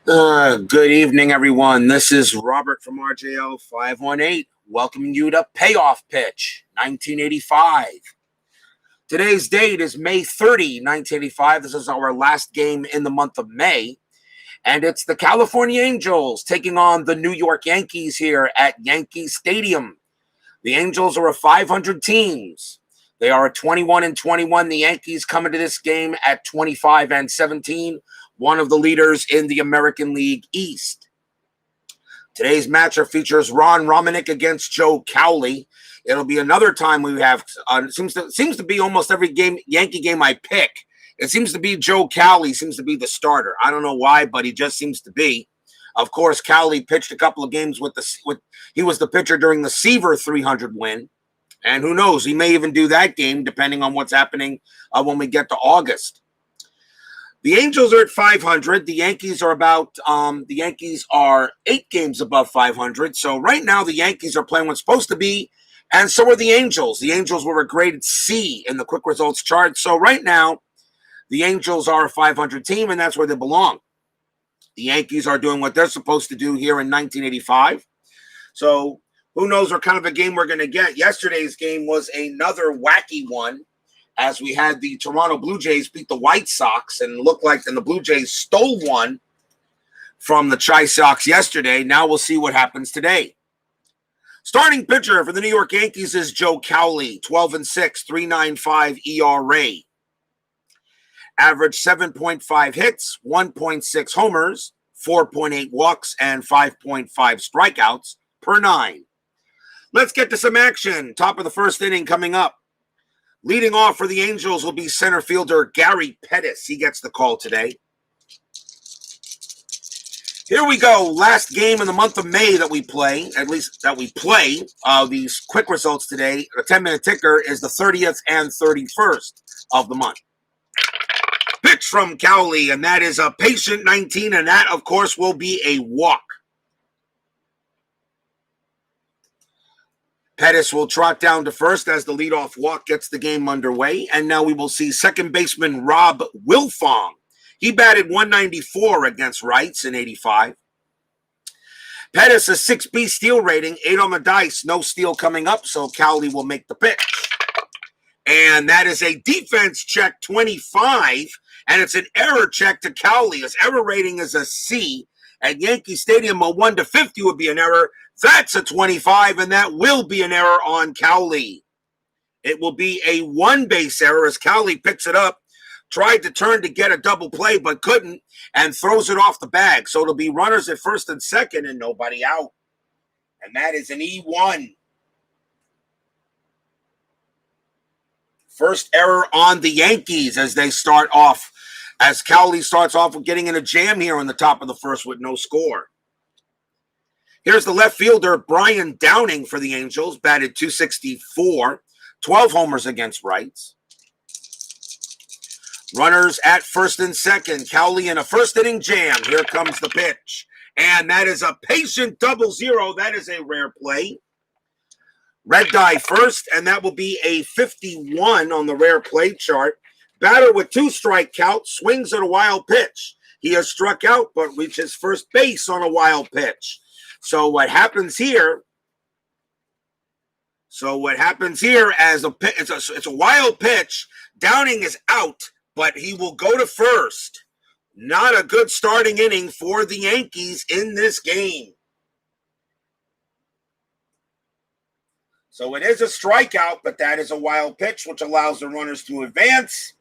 Good evening, everyone. This is Robert from RJL 518, welcoming you to Payoff Pitch 1985. Today's date is May 30, 1985. This is our last game in the month of May, and it's the California Angels taking on the New York Yankees here at Yankee Stadium. The Angels are a 500 teams. They are a 21-21. The Yankees come into this game at 25-17. One of the leaders in the American League East. Today's matchup features Romanick against Joe Cowley. It'll be another time we have, seems to be almost every Yankee game I pick. It seems to be Joe Cowley seems to be the starter. I don't know why, but he just seems to be. Of course, Cowley pitched a couple of games he was the pitcher during the Seaver 300 win. And who knows, he may even do that game depending on what's happening when we get to August. The Angels are at 500. The Yankees are 8 games above 500. So right now the Yankees are playing what's supposed to be, and so are the Angels. The Angels were a graded C in the quick results chart. So right now the Angels are a 500 team, and that's where they belong. The Yankees are doing what they're supposed to do here in 1985. So who knows what kind of a game we're going to get. Yesterday's game was another wacky one, as we had the Toronto Blue Jays beat the White Sox and looked like the Blue Jays stole one from the Chi Sox yesterday. Now we'll see what happens today. Starting pitcher for the New York Yankees is Joe Cowley, 12-6, 3.95 ERA. Average 7.5 hits, 1.6 homers, 4.8 walks, and 5.5 strikeouts per 9. Let's get to some action. Top of the first inning coming up. Leading off for the Angels will be center fielder Gary Pettis. He gets the call today. Here we go. Last game in the month of May that we play, these quick results today. The 10-minute ticker is the 30th and 31st of the month. Pitch from Cowley, and that is a patient 19, and that, of course, will be a walk. Pettis will trot down to first as the leadoff walk gets the game underway. And now we will see second baseman Rob Wilfong. He batted 194 against rights in 85. Pettis, a 6B steal rating, 8 on the dice, no steal coming up, so Cowley will make the pitch. And that is a defense check 25, and it's an error check to Cowley. His error rating is a C. At Yankee Stadium, a 1 to 50 would be an error. That's a 25, and that will be an error on Cowley. It will be a 1-base error as Cowley picks it up, tried to turn to get a double play, but couldn't, and throws it off the bag. So it'll be runners at first and second and nobody out. And that is an E1. First error on the Yankees as Cowley starts off with getting in a jam here on the top of the first with no score. Here's the left fielder, Brian Downing for the Angels, batted 264, 12 homers against rights. Runners at first and second. Cowley in a first-inning jam. Here comes the pitch. And that is a patient 0-0. That is a rare play. Red die first, and that will be a 51 on the rare play chart. Batter with 2 strike count, swings at a wild pitch. He has struck out, but reaches first base on a wild pitch. So what happens here? As it's a wild pitch. Downing is out, but he will go to first. Not a good starting inning for the Yankees in this game. So it is a strikeout, but that is a wild pitch, which allows the runners to advance.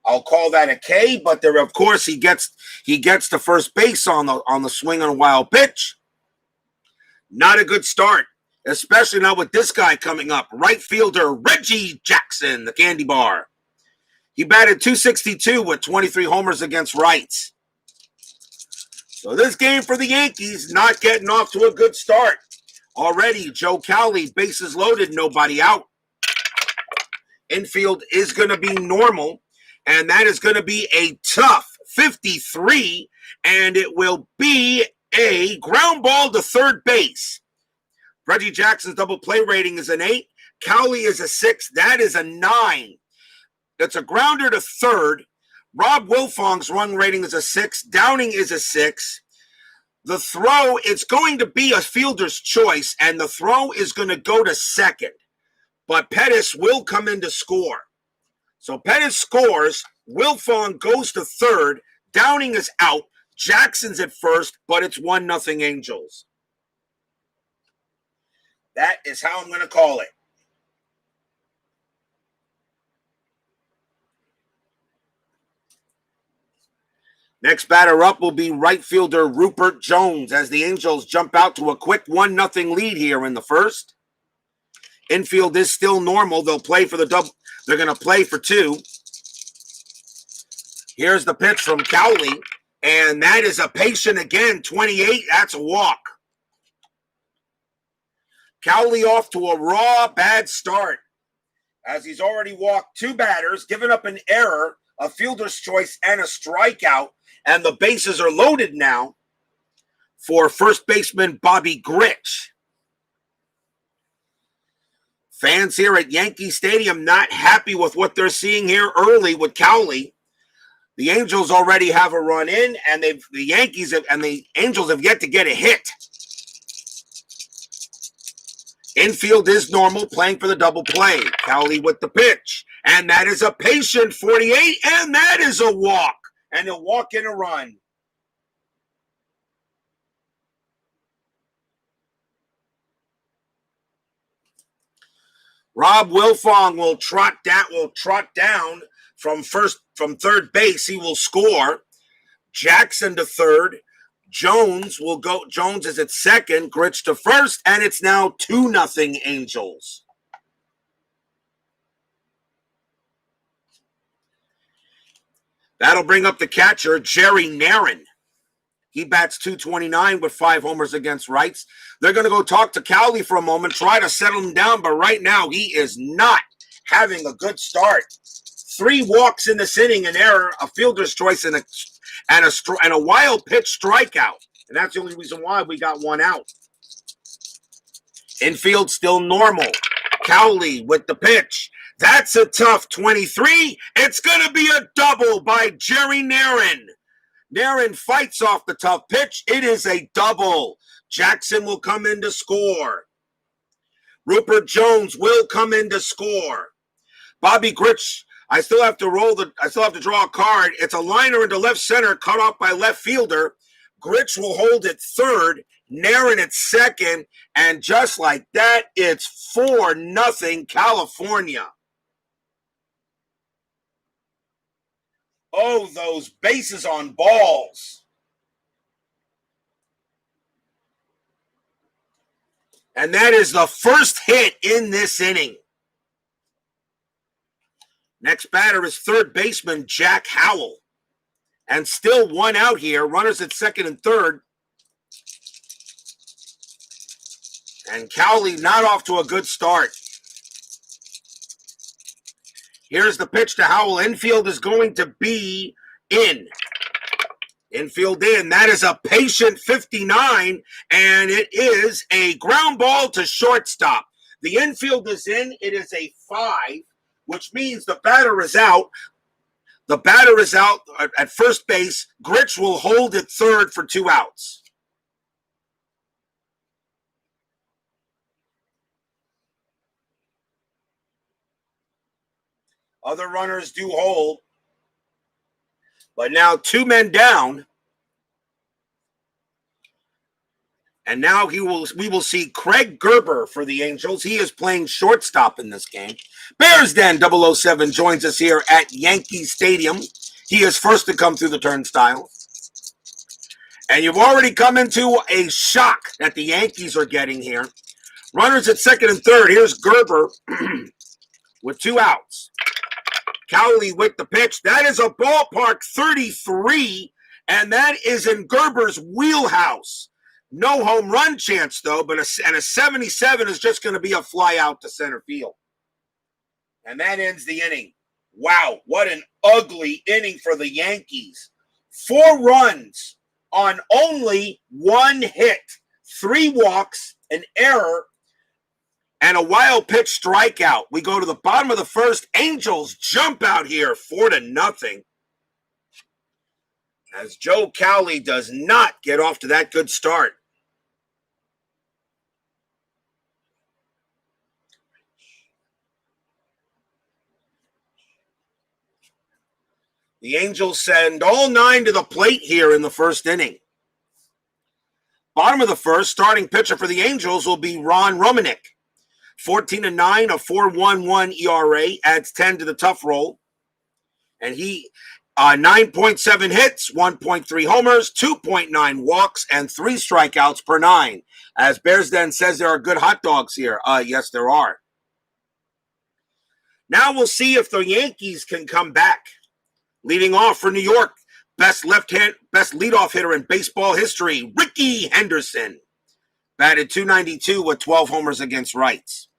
I'll call that a K, but there, of course, he gets to first base on the swing on a wild pitch. Not a good start, especially not with this guy coming up. Right fielder Reggie Jackson, the candy bar. He batted 262 with 23 homers against rights. So this game for the Yankees not getting off to a good start. Already, Joe Cowley, bases loaded, nobody out. Infield is going to be normal, and that is going to be a tough 53, and it will be a ground ball to third base. Reggie Jackson's double play rating is an 8. Cowley is a 6. That is a 9. That's a grounder to third. Rob Wilfong's run rating is a 6. Downing is a 6. The throw, it's going to be a fielder's choice, and the throw is going to go to second. But Pettis will come in to score. So Pettis scores. Wilfong goes to third. Downing is out. Jackson's at first, but it's 1-0 Angels. That is how I'm going to call it. Next batter up will be right fielder Rupert Jones as the Angels jump out to a quick 1-0 lead here in the first. Infield is still normal. They'll play for the double. They're going to play for 2. Here's the pitch from Cowley, and that is a patient again, 28. That's a walk. Cowley off to a raw, bad start as he's already walked 2 batters, given up an error, a fielder's choice, and a strikeout. And the bases are loaded now for first baseman Bobby Grich. Fans here at Yankee Stadium not happy with what they're seeing here early with Cowley. The Angels already have a run in, and the Angels have yet to get a hit. Infield is normal, playing for the double play. Cowley with the pitch, and that is a patient 48, and that is a walk. And a walk in a run. Rob Wilfong will trot down from third base. He will score. Jackson to third. Jones will go. Jones is at second. Grich to first, and it's now 2-0 Angels. That'll bring up the catcher, Jerry Narron. He bats .229 with 5 homers against rights. They're going to go talk to Cowley for a moment, try to settle him down, but right now he is not having a good start. 3 walks in this inning, an error, a fielder's choice, and a wild pitch strikeout. And that's the only reason why we got 1 out. Infield still normal. Cowley with the pitch. That's a tough 23. It's going to be a double by Jerry Narron. Narron fights off the tough pitch. It is a double. Jackson will come in to score. Rupert Jones will come in to score. Bobby Grich, I still have to draw a card. It's a liner into left center, cut off by left fielder. Grich will hold at third. Narron at second. And just like that, it's 4-0 California. Oh, those bases on balls. And that is the first hit in this inning. Next batter is third baseman Jack Howell. And still 1 out here. Runners at second and third. And Cowley not off to a good start. Here's the pitch to Howell. Infield is going to be in. Infield in. That is a patient 59, and it is a ground ball to shortstop. The infield is in. It is a 5, which means the batter is out. The batter is out at first base. Grich will hold at third for 2 outs. Other runners do hold. But now 2 men down. And now we will see Craig Gerber for the Angels. He is playing shortstop in this game. Bears Den 007 joins us here at Yankee Stadium. He is first to come through the turnstile. And you've already come into a shock that the Yankees are getting here. Runners at second and third. Here's Gerber with 2 outs. Cowley with the pitch. That is a ballpark 33, and that is in Gerber's wheelhouse. No home run chance, though, but a 77 is just going to be a fly out to center field. And that ends the inning. Wow, what an ugly inning for the Yankees. 4 runs on only 1 hit. 3 walks, an error, and a wild pitch strikeout. We go to the bottom of the first. Angels jump out here 4-0. as Joe Cowley does not get off to that good start. The Angels send all 9 to the plate here in the first inning. Bottom of the first, starting pitcher for the Angels will be Romanick. 14-9, a 4.11 ERA, adds 10 to the tough roll. And he 9.7 hits, 1.3 homers, 2.9 walks, and 3 strikeouts per 9. As Bears Den says, there are good hot dogs here. Yes, there are. Now we'll see if the Yankees can come back. Leading off for New York, best leadoff hitter in baseball history, Rickey Henderson. Batted .292 with 12 homers against rights.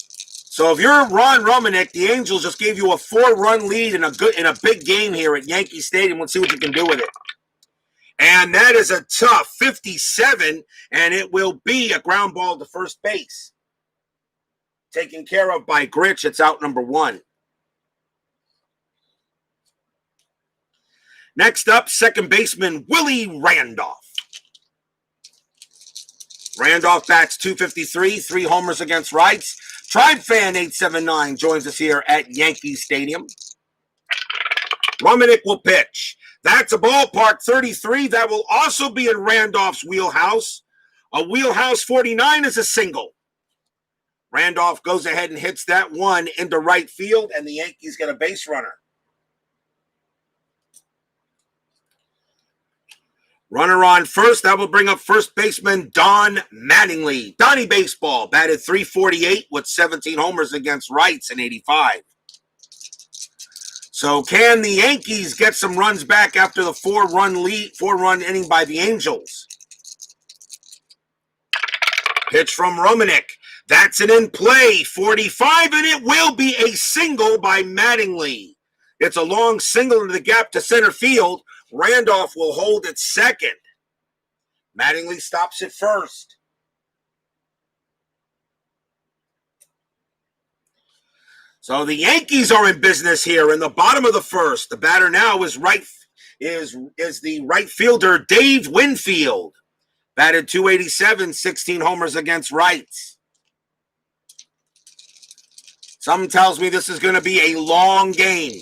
So if you're Ron Romanick, the Angels just gave you a 4-run lead in a big game here at Yankee Stadium. Let's see what you can do with it. And that is a tough 57, and it will be a ground ball to first base. Taken care of by Gritch. It's out number 1. Next up, second baseman Willie Randolph. Randolph bats .253, 3 homers against rights. Tribe Fan 879 joins us here at Yankee Stadium. Romanick will pitch. That's a ballpark 33. That will also be in Randolph's wheelhouse. A wheelhouse 49 is a single. Randolph goes ahead and hits that one into right field, and the Yankees get a base runner. Runner on first, that will bring up first baseman Don Mattingly. Donnie Baseball batted .348 with 17 homers against rights in 85. So can the Yankees get some runs back after the 4-run inning by the Angels? Pitch from Romanick. That's an in play, 45, and it will be a single by Mattingly. It's a long single into the gap to center field. Randolph will hold at second. Mattingly stops at first. So the Yankees are in business here in the bottom of the first. The batter now is the right fielder Dave Winfield. Batted .287, 16 homers against rights. Something tells me this is going to be a long game.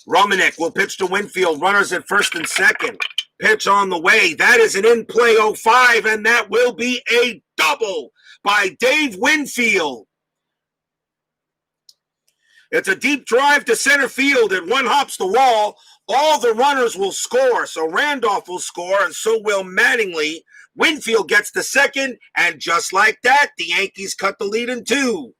Romanick will pitch to Winfield. Runners at first and second. Pitch on the way. That is an in-play 05, and that will be a double by Dave Winfield. It's a deep drive to center field. It one hops the wall. All the runners will score. So Randolph will score, and so will Mattingly. Winfield gets the second, and just like that, the Yankees cut the lead in 2.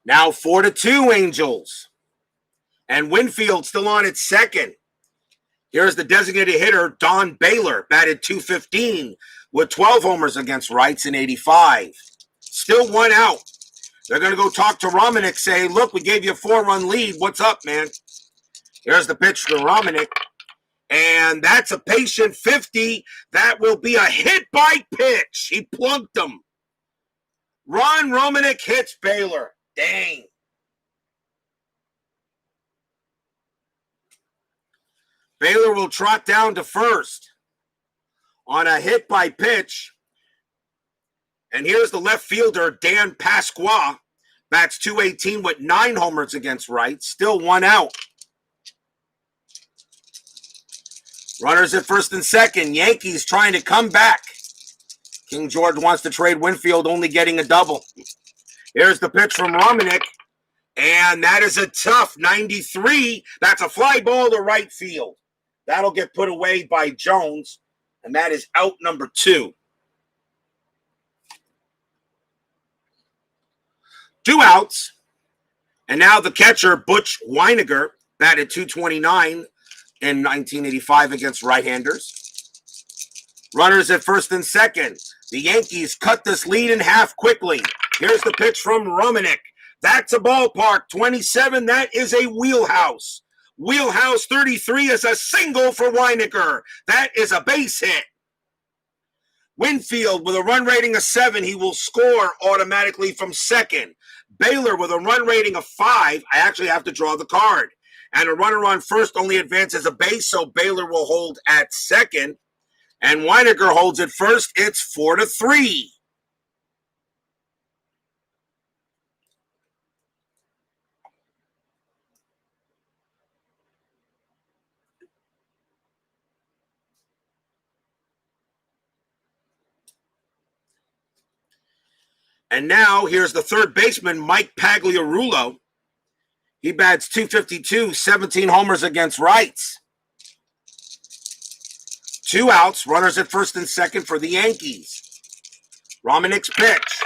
Now 4-2 Angels. And Winfield still on at second. Here's the designated hitter, Don Baylor, batted .215 with 12 homers against rights in 85. Still 1 out. They're going to go talk to Romanick, say, look, we gave you a 4-run lead. What's up, man? Here's the pitch to Romanick. And that's a patient 50. That will be a hit by pitch. He plunked him. Ron Romanick hits Baylor. Dang. Baylor will trot down to first on a hit by pitch. And here's the left fielder, Dan Pasqua. Bats .218 with 9 homers against rights. Still 1 out. Runners at first and second. Yankees trying to come back. King George wants to trade Winfield, only getting a double. Here's the pitch from Romanick. And that is a tough 93. That's a fly ball to right field. That'll get put away by Jones. And that is out number 2. 2 outs. And now the catcher, Butch Weiniger, batted .229 in 1985 against right-handers. Runners at first and second. The Yankees cut this lead in half quickly. Here's the pitch from Romanick. That's a ballpark 27. That is a wheelhouse. Wheelhouse 33 is a single for Weinecker. That is a base hit. Winfield with a run rating of 7, he will score automatically from second. Baylor with a run rating of 5, I actually have to draw the card. And a runner on first only advances a base, so Baylor will hold at second. And Weinecker holds it first. It's 4-3. And now here's the third baseman, Mike Pagliarulo. He bats .252, 17 homers against rights. 2 outs, runners at first and second for the Yankees. Romanick's pitch.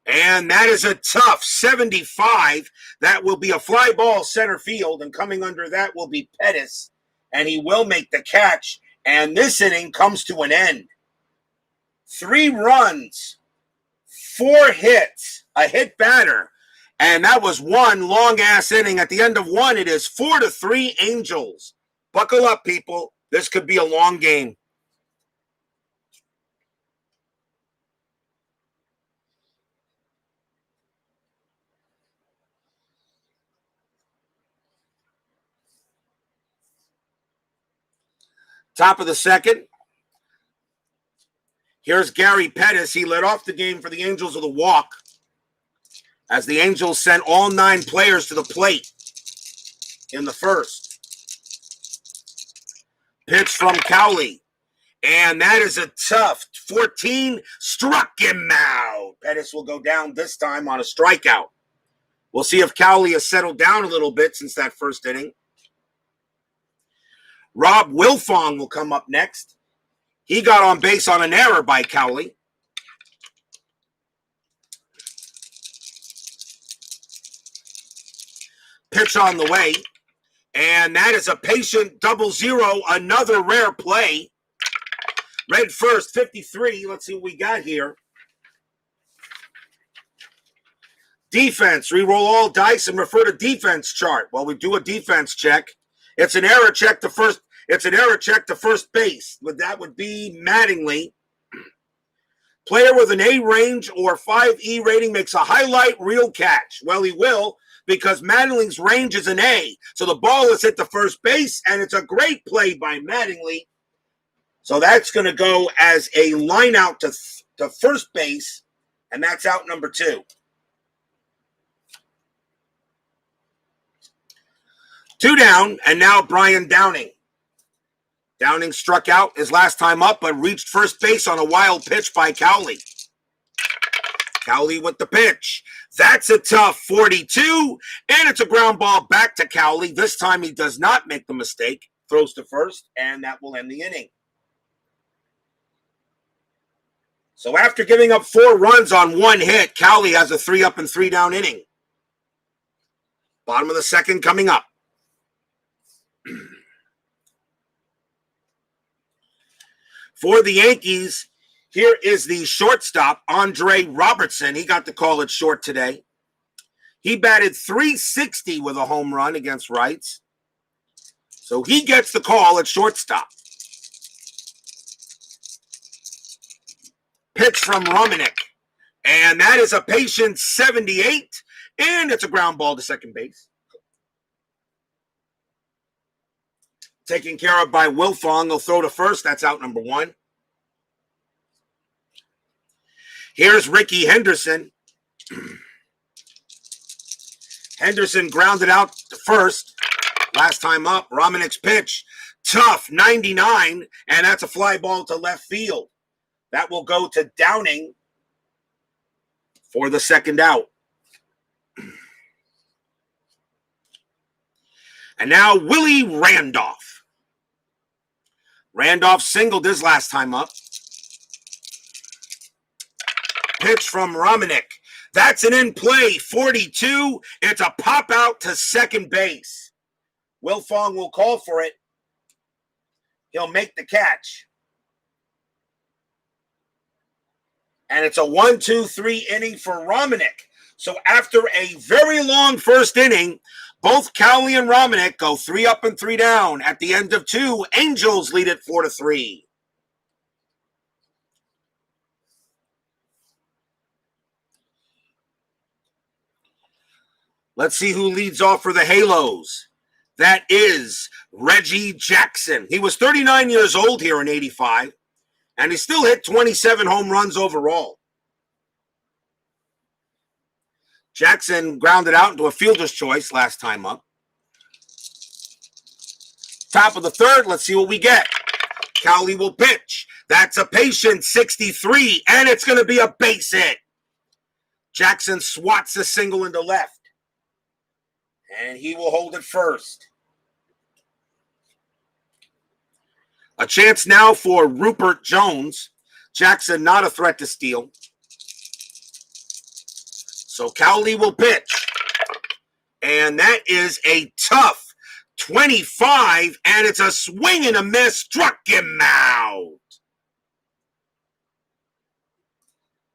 And that is a tough 75. That will be a fly ball center field, and coming under that will be Pettis, and he will make the catch. And this inning comes to an end. 3 runs. 4 hits, a hit batter, and that was one long-ass inning. At the end of one, it is 4-3 Angels. Buckle up, people. This could be a long game. Top of the second. Here's Gary Pettis. He led off the game for the Angels with a walk as the Angels sent all 9 players to the plate in the first. Pitch from Cowley. And that is a tough 14. Struck him out. Pettis will go down this time on a strikeout. We'll see if Cowley has settled down a little bit since that first inning. Rob Wilfong will come up next. He got on base on an error by Cowley. Pitch on the way. And that is a patient 0-0, another rare play. Red first, 53. Let's see what we got here. Defense. Reroll all dice and refer to defense chart. While we do a defense check, it's an error check to first. It's an error check to first base. That would be Mattingly. Player with an A range or 5E rating makes a highlight reel catch. Well, he will, because Mattingly's range is an A. So the ball is hit to first base, and it's a great play by Mattingly. So that's going to go as a line out to first base, and that's out number 2. 2 down, and now Brian Downing. Downing struck out his last time up, but reached first base on a wild pitch by Cowley. Cowley with the pitch. That's a tough 42, and it's a ground ball back to Cowley. This time he does not make the mistake. Throws to first, and that will end the inning. So after giving up 4 runs on 1 hit, Cowley has a 3 up and 3 down inning. Bottom of the second coming up. For the Yankees, here is the shortstop, Andre Robertson. He got the call at short today. He batted .360 with a home run against rights. So he gets the call at shortstop. Pitch from Romanick. And that is a patient 78. And it's a ground ball to second base. Taken care of by Wilfong. He'll throw to first. That's out number 1. Here's Ricky Henderson. Henderson grounded out to first. Last time up, Romanick's pitch. Tough, 99. And that's a fly ball to left field. That will go to Downing for the second out. And now Willie Randolph. Randolph singled his last time up. Pitch from Romanick. That's an in-play, 42. It's a pop out to second base. Wilfong will call for it. He'll make the catch. And it's a 1-2-3 inning for Romanick. So after a very long first inning, Both Cowley and Romanick go 3 up and 3 down. At the end of 2, Angels lead it 4-3. Let's see who leads off for the Halos. That is Reggie Jackson. He was 39 years old here in 85, and he still hit 27 home runs overall. Jackson grounded out into a fielder's choice last time up. Top of the third, let's see what we get. Cowley will pitch. That's a patient 63, and it's going to be a base hit. Jackson swats a single into left, and he will hold it first. A chance now for Rupert Jones. Jackson not a threat to steal. So Cowley will pitch. And that is a tough 25, and it's a swing and a miss. Struck him out.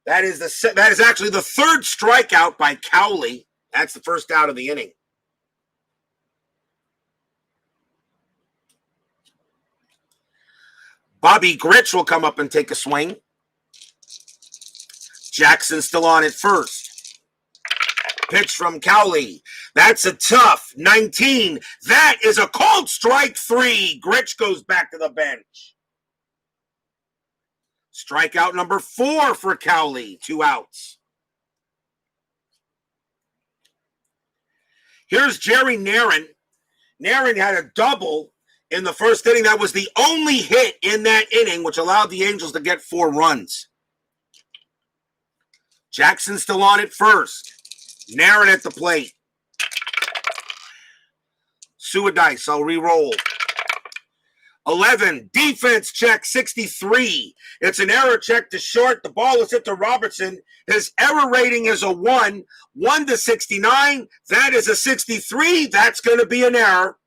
That is actually the third strikeout by Cowley. That's the first out of the inning. Bobby Grich will come up and take a swing. Jackson still on at first. Pitch from Cowley. That's a tough 19. That is a called strike 3. Grich goes back to the bench. Strikeout number 4 for Cowley. 2 outs. Here's Jerry Narin. Narin had a double in the first inning. That was the only hit in that inning, which allowed the Angels to get 4 runs. Jackson still on at first. Narin at the plate. Suadice, I'll re-roll. 11, defense check 63. It's an error check to short. The ball is hit to Robertson. His error rating is a 1. 1 to 69. That is a 63. That's going to be an error.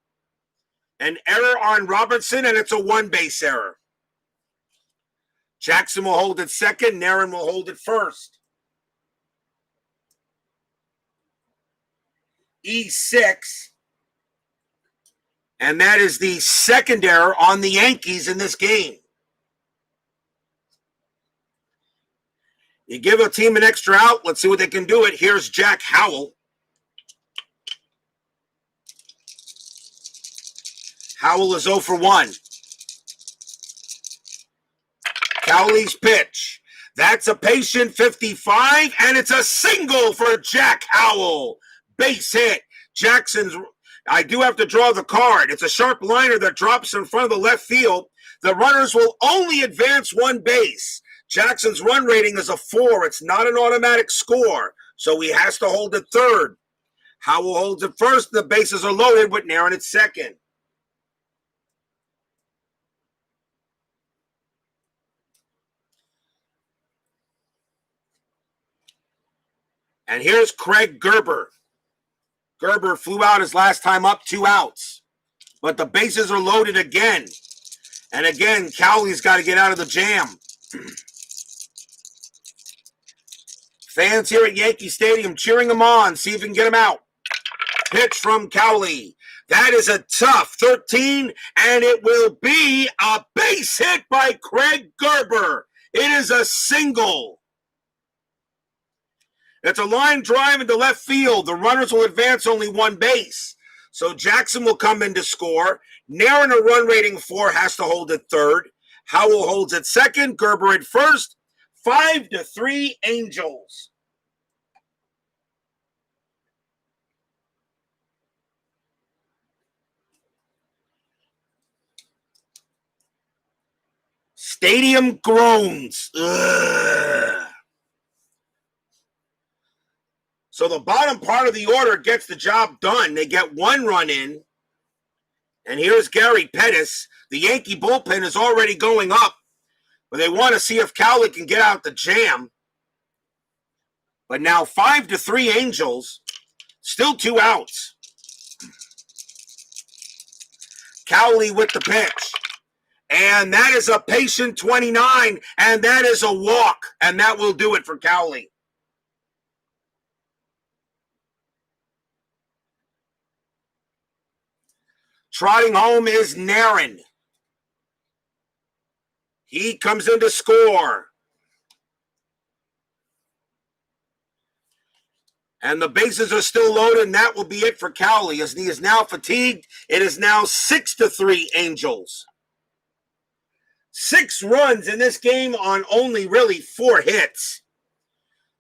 An error on Robertson, and it's a 1-base error. Jackson will hold it second. Narin will hold it first. E6. And that is the second error on the Yankees in this game. You give a team an extra out. Let's see what they can do it. Here's Jack Howell. Howell is 0 for 1. Cowley's pitch. That's a patient 55, and it's a single for Jack Howell. Base hit. Jackson's... I do have to draw the card. It's a sharp liner that drops in front of the left field. The runners will only advance 1 base. Jackson's run rating is a 4. It's not an automatic score, so he has to hold it third. Howell holds it first. The bases are loaded with Narin at second. And here's Craig Gerber. Gerber flew out his last time up, 2 outs. But the bases are loaded again. And again, Cowley's got to get out of the jam. Fans here at Yankee Stadium cheering him on. See if we can get him out. Pitch from Cowley. That is a tough 13, and it will be a base hit by Craig Gerber. It is a single. It's a line drive into left field. The runners will advance only 1 base. So Jackson will come in to score. Narin, a run rating 4, has to hold it third. Howell holds it second. Gerber at first. 5-3 Angels. Stadium groans. Ugh. So the bottom part of the order gets the job done. They get 1 run in. And here's Gary Pettis. The Yankee bullpen is already going up. But they want to see if Cowley can get out the jam. But now 5-3 Angels. Still 2 outs. Cowley with the pitch. And that is a patient 29. And that is a walk. And that will do it for Cowley. Trotting home is Narin. He comes in to score. And the bases are still loaded, and that will be it for Cowley, as he is now fatigued. It is now 6-3 Angels. 6 runs in this game on only really 4 hits.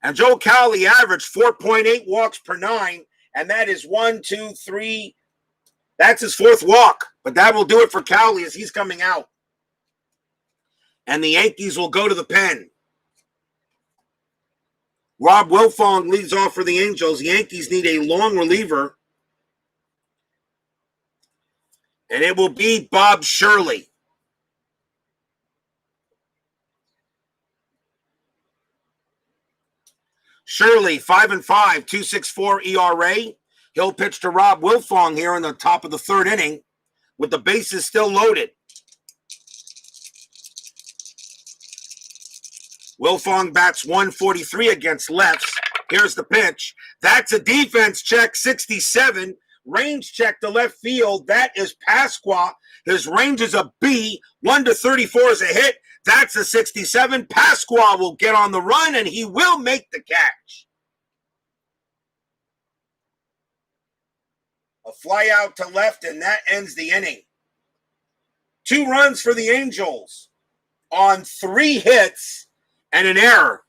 And Joe Cowley averaged 4.8 walks per 9, and that is 1, 2, 3. That's his 4th walk, but that will do it for Cowley as he's coming out. And the Yankees will go to the pen. Rob Wilfong leads off for the Angels. The Yankees need a long reliever, and it will be Bob Shirley. Shirley, 5-5, 2.64 ERA. He'll pitch to Rob Wilfong here in the top of the 3rd inning with the bases still loaded. Wilfong bats 143 against lefts. Here's the pitch. That's a defense check, 67. Range check to left field. That is Pasqua. His range is a B. 1-34 is a hit. That's a 67. Pasqua will get on the run, and he will make the catch. A fly out to left, and that ends the inning. 2 runs for the Angels on 3 hits and an error.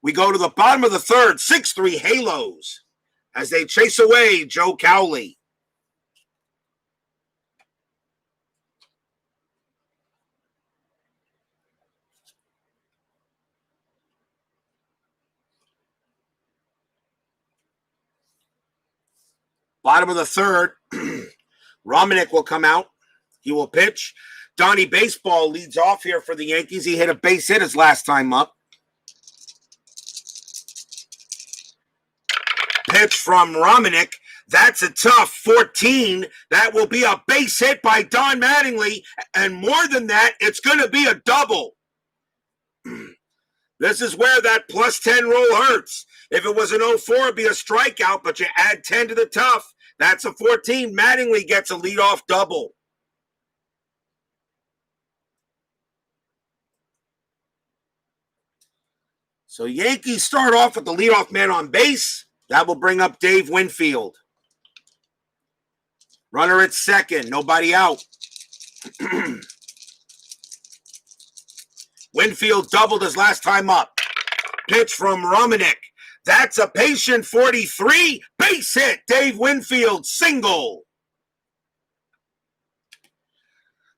We go to the bottom of the 3rd, 6-3 Halos, as they chase away Joe Cowley. Bottom of the 3rd, Romanick will come out. He will pitch. Donnie Baseball leads off here for the Yankees. He hit a base hit his last time up. Pitch from Romanick. That's a tough 14. That will be a base hit by Don Mattingly. And more than that, it's going to be a double. This is where that +10 roll hurts. If it was an 0-4, it'd be a strikeout, but you add 10 to the tough. That's a 14. Mattingly gets a leadoff double. So Yankees start off with the leadoff man on base. That will bring up Dave Winfield. Runner at second. Nobody out. Winfield doubled his last time up. Pitch from Romanick. That's a patient 43. Base hit. Dave Winfield single.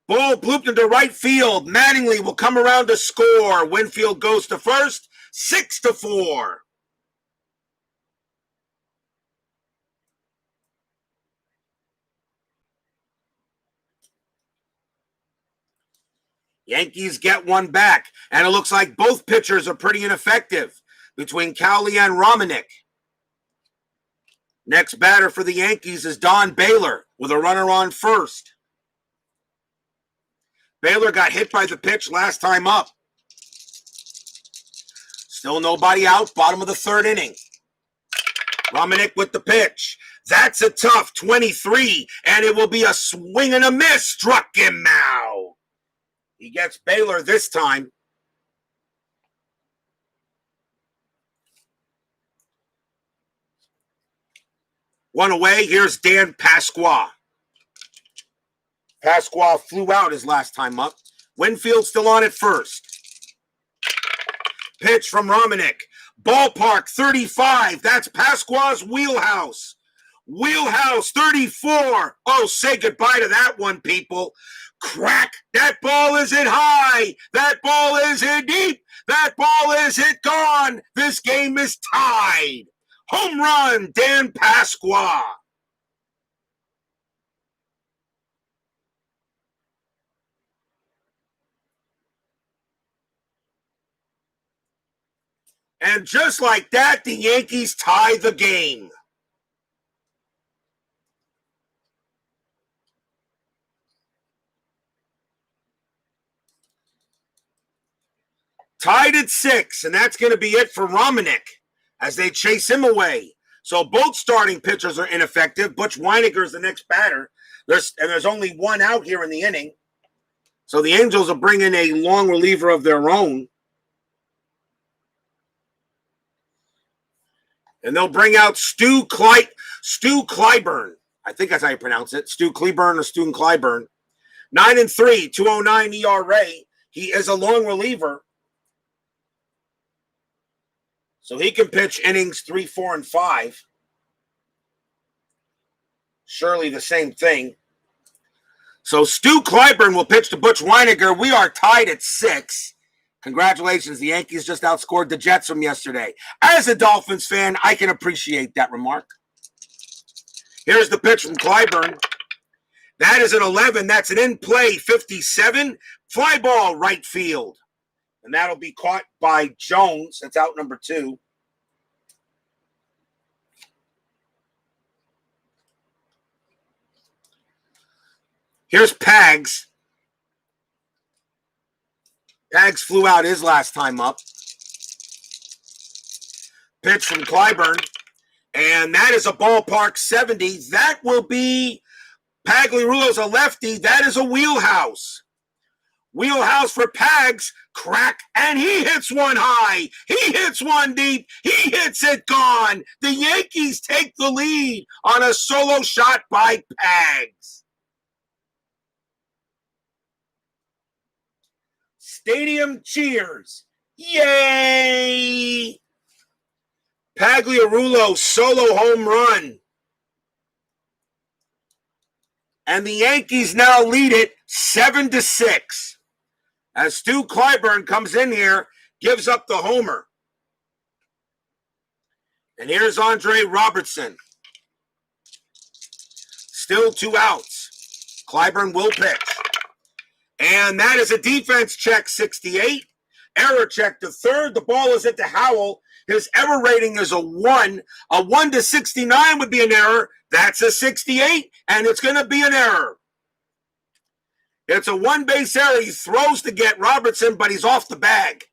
Ball blooped into right field. Mattingly will come around to score. Winfield goes to first. 6-4. Yankees get one back, and it looks like both pitchers are pretty ineffective between Cowley and Romanick. Next batter for the Yankees is Don Baylor with a runner on first. Baylor got hit by the pitch last time up. Still nobody out, bottom of the 3rd inning. Romanick with the pitch. That's a tough 23, and it will be a swing and a miss. Struck him out. He gets Baylor this time. One away. Here's Dan Pasqua. Pasqua flew out his last time up. Winfield still on at first. Pitch from Romanick. Ballpark 35. That's Pasqua's wheelhouse. Wheelhouse 34. Oh, say goodbye to that one, people. Crack. That ball is hit high. That ball is hit deep. That ball is hit gone. This game is tied. Home run, Dan Pasqua. And just like that, the Yankees tie the game. Tied at 6, and that's going to be it for Romanick as they chase him away. So both starting pitchers are ineffective. Butch Weiniger is the next batter. There's only one out here in the inning. So the Angels are bringing a long reliever of their own. And they'll bring out Stu Clyburn. I think that's how you pronounce it. Stu Clyburn or Stu Clyburn. 9-3, 2.09 ERA. He is a long reliever. So he can pitch innings 3, 4, and 5. Surely the same thing. So Stu Clyburn will pitch to Butch Weiniger. We are tied at 6. Congratulations. The Yankees just outscored the Jets from yesterday. As a Dolphins fan, I can appreciate that remark. Here's the pitch from Clyburn. That is an 11. That's an in-play 57. Fly ball right field. And that'll be caught by Jones. That's out number 2. Here's Pags. Pags flew out his last time up. Pitch from Clyburn. And that is a ballpark 70. That will be Pagliarulo's a lefty. That is a wheelhouse. Wheelhouse for Pags. Crack. And he hits one high. He hits one deep. He hits it gone. The Yankees take the lead on a solo shot by Pags. Stadium cheers. Yay! Pagliarulo solo home run. And the Yankees now lead it 7-6. As Stu Clyburn comes in here, gives up the homer. And here's Andre Robertson. Still 2 outs. Clyburn will pitch. And that is a defense check 68. Error check to third. The ball is at the Howell. His error rating is a 1. A 1 to 69 would be an error. That's a 68, and it's going to be an error. It's a one-base error. He throws to get Robertson, but he's off the bag.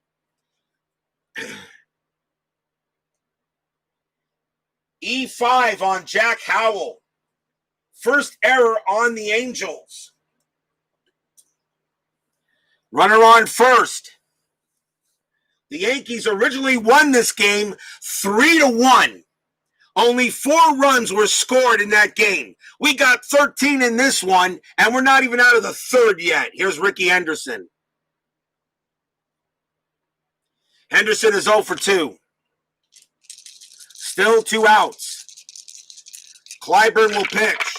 E5 on Jack Howell. First error on the Angels. Runner on first. The Yankees originally won this game 3-1. Only 4 runs were scored in that game. We got 13 in this one, and we're not even out of the third yet. Here's Ricky Henderson. Henderson is 0 for 2. Still 2 outs. Clyburn will pitch.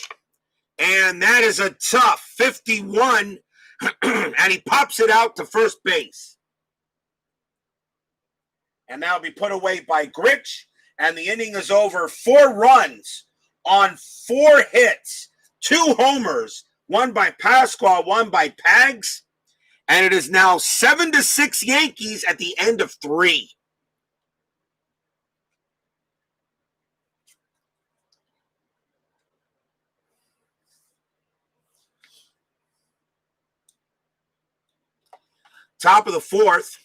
And that is a tough 51. And he pops it out to first base. And that'll be put away by Grich. And the inning is over. 4 runs on 4 hits. 2 homers. 1 by Pasquale, 1 by Pags. And it is now 7-6 Yankees at the end of 3. Top of the 4th.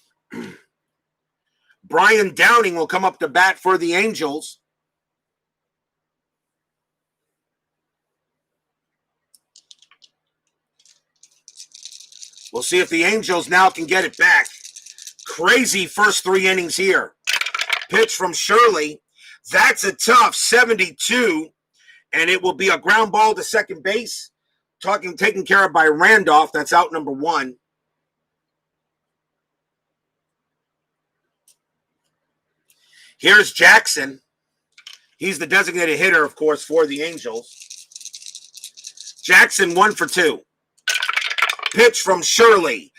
Brian Downing will come up to bat for the Angels. We'll see if the Angels now can get it back. Crazy first 3 innings here. Pitch from Shirley. That's a tough 72. And it will be a ground ball to second base. Taken care of by Randolph. That's out number 1. Here's Jackson. He's the designated hitter, of course, for the Angels. Jackson 1 for 2. Pitch from Shirley.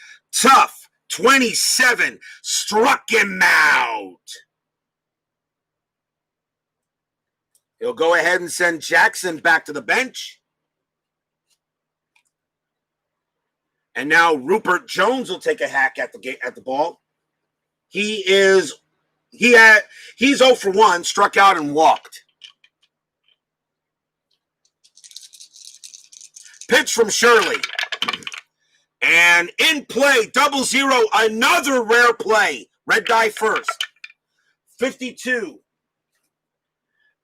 Tough. 27. Struck him out. He'll go ahead and send Jackson back to the bench. And now Rupert Jones will take a hack at the ball. He's 0 for 1, struck out and walked. Pitch from Shirley. And in play, 0-0, another rare play. Red die first. 52.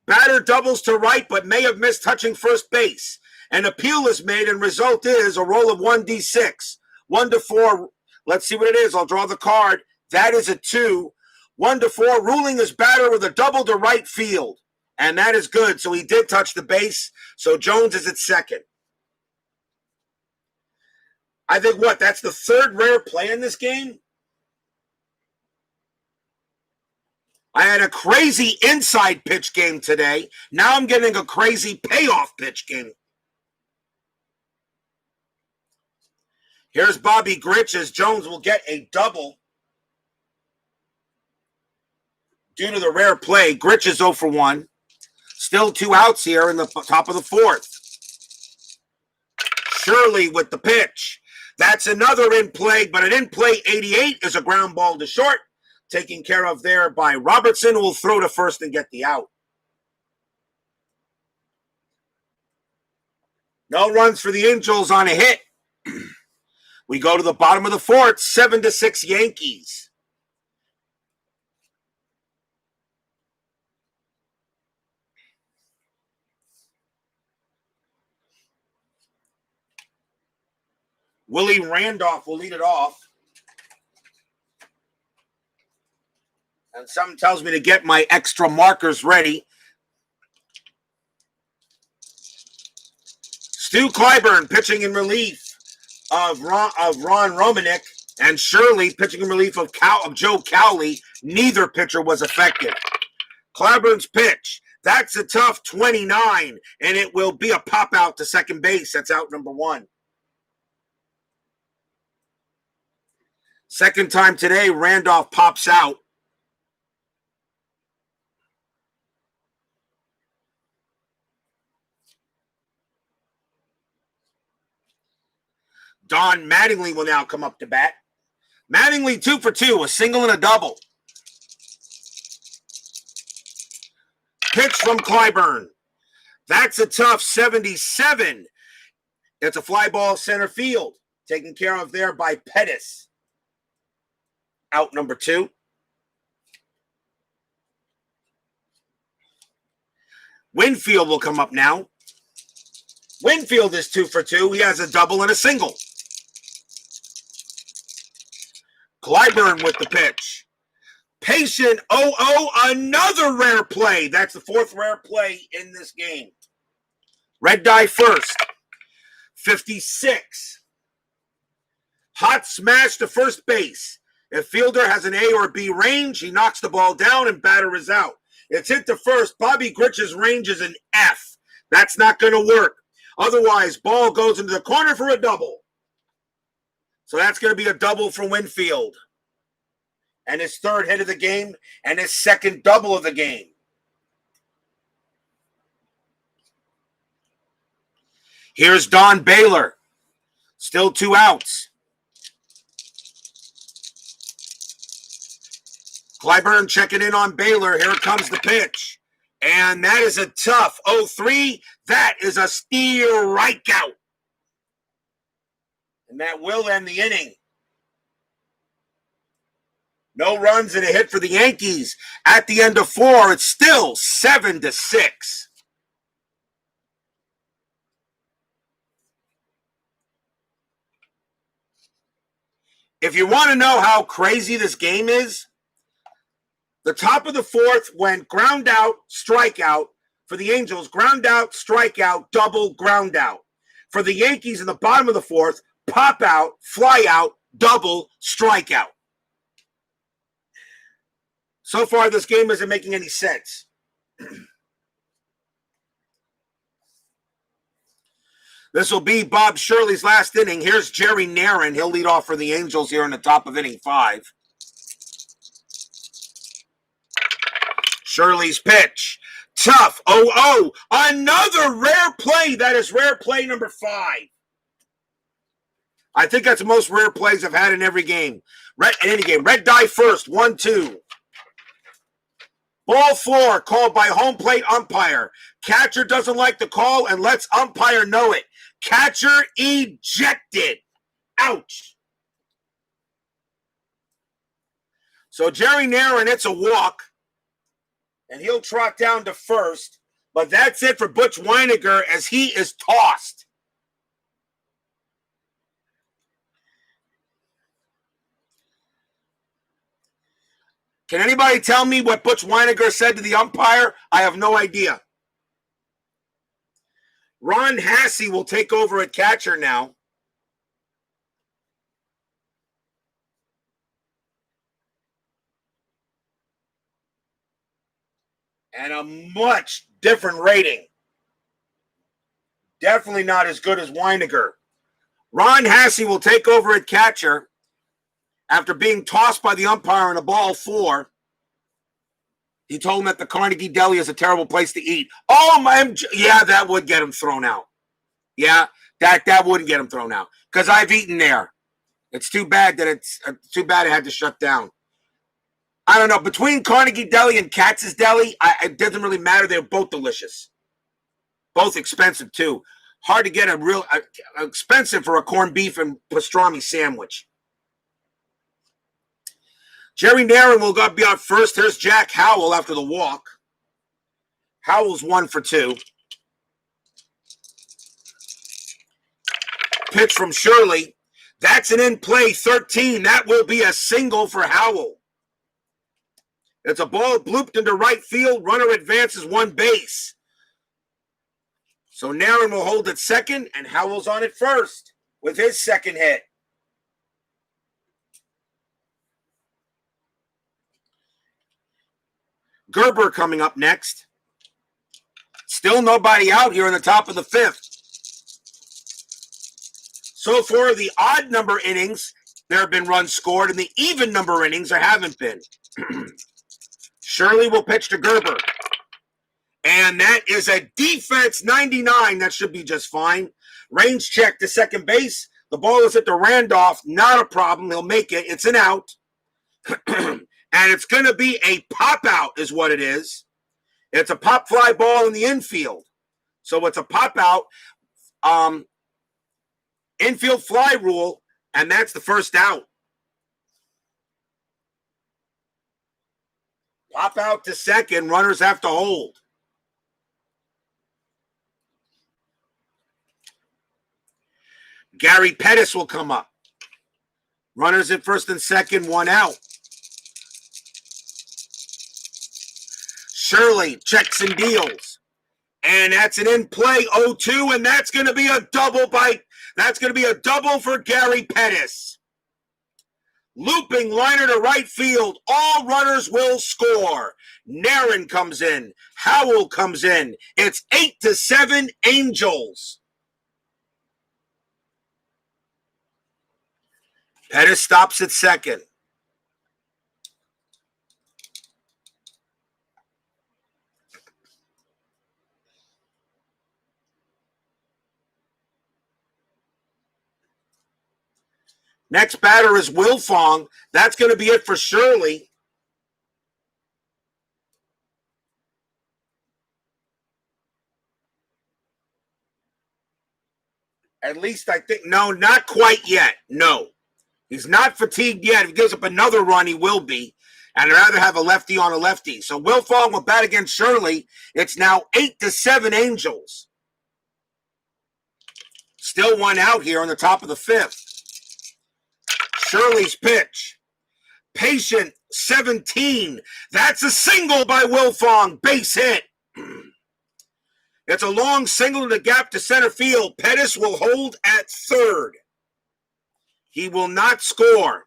Batter doubles to right, but may have missed touching first base. An appeal is made, and result is a roll of 1d6. 1 to 4. Let's see what it is. I'll draw the card. That is a 2. 1 to 4. Ruling is batter with a double to right field. And that is good. So he did touch the base. So Jones is at second. I think that's the third rare play in this game? I had a crazy inside pitch game today. Now I'm getting a crazy payoff pitch game. Here's Bobby Grich as Jones will get a double due to the rare play. Grich is 0 for 1. Still 2 outs here in the top of the fourth. Shirley with the pitch. That's another in play, but an in play 88 is a ground ball to short. Taken care of there by Robertson, who will throw to first and get the out. No runs for the Angels on a hit. We go to the bottom of the fourth, 7-6 Yankees. Willie Randolph will lead it off. And something tells me to get my extra markers ready. Stu Clyburn pitching in relief of Ron Romanick, and Shirley pitching in relief of Joe Cowley. Neither pitcher was effective. Clyburn's pitch. That's a tough 29, and it will be a pop out to second base. That's out number 1. Second time today, Randolph pops out. Don Mattingly will now come up to bat. Mattingly 2 for 2, a single and a double. Pitch from Clyburn. That's a tough 77. It's a fly ball center field. Taken care of there by Pettis. Out number 2. Winfield will come up now. Winfield is 2 for 2. He has a double and a single. Clyburn with the pitch. Patient 0-0, another rare play. That's the fourth rare play in this game. Red die first. 56. Hot smash to first base. If fielder has an A or B range, he knocks the ball down and batter is out. It's hit to first. Bobby Grich's range is an F. That's not going to work. Otherwise, ball goes into the corner for a double. So that's going to be a double for Winfield. And his third hit of the game and his second double of the game. Here's Don Baylor. Still 2 outs. Clyburn checking in on Baylor. Here comes the pitch. And that is a tough 0-3. That is a strikeout. And that will end the inning. No runs and a hit for the Yankees. At the end of 4, it's still 7-6. If you want to know how crazy this game is, the top of the fourth went ground out, strikeout. For the Angels, ground out, strikeout, double, ground out. For the Yankees in the bottom of the fourth, pop out, fly out, double, strikeout. So far, this game isn't making any sense. This will be Bob Shirley's last inning. Here's Jerry Narin. He'll lead off for the Angels here in the top of inning 5. Shirley's pitch. Tough 0-0. Another rare play. That is rare play number 5. I think that's the most rare plays I've had in every game. In any game. Red die first. 1-2. Ball 4 called by home plate umpire. Catcher doesn't like the call and lets umpire know it. Catcher ejected. Ouch. So Jerry Narin, it's a walk. And he'll trot down to first. But that's it for Butch Weiniger as he is tossed. Can anybody tell me what Butch Weiniger said to the umpire? I have no idea. Ron Hassey will take over at catcher now. And a much different rating. Definitely not as good as Weiniger. Ron Hassey will take over at catcher after being tossed by the umpire in a ball 4. He told him that the Carnegie Deli is a terrible place to eat. Oh, my. Yeah, that would get him thrown out. Yeah, that wouldn't get him thrown out because I've eaten there. It's too bad that it had to shut down. I don't know. Between Carnegie Deli and Katz's Deli, it doesn't really matter. They're both delicious. Both expensive, too. Hard to get a real expensive for a corned beef and pastrami sandwich. Jerry Narron will be out first. Here's Jack Howell after the walk. Howell's 1 for 2. Pitch from Shirley. That's an in-play 13. That will be a single for Howell. It's a ball blooped into right field. Runner advances 1 base. So Narron will hold at second, and Howell's on at first with his second hit. Gerber coming up next. Still nobody out here in the top of the 5th. So far, the odd number innings, there have been runs scored, and the even number innings, there haven't been. Shirley will pitch to Gerber. And that is a defense 99. That should be just fine. Range check to second base. The ball is hit to Randolph. Not a problem. He'll make it. It's an out. And it's going to be a pop out is what it is. It's a pop fly ball in the infield. So it's a pop out. Infield fly rule, and that's the first out. Pop out to second. Runners have to hold. Gary Pettis will come up. Runners at first and second, 1 out. Shirley checks and deals. And that's an in-play 0-2, and that's going to be a double bite. That's going to be a double for Gary Pettis. Looping liner to right field. All runners will score. Narron comes in. Howell comes in. It's 8-7 Angels. Pettis stops at second. Next batter is Wilfong. That's going to be it for Shirley. At least I think. No, not quite yet. No. He's not fatigued yet. If he gives up another run, he will be. And I'd rather have a lefty on a lefty. So Wilfong will bat against Shirley. It's now 8-7 Angels. Still 1 out here on the top of the 5th. Shirley's pitch. Patient 17. That's a single by Wilfong. Base hit. It's a long single in the gap to center field. Pettis will hold at third. He will not score.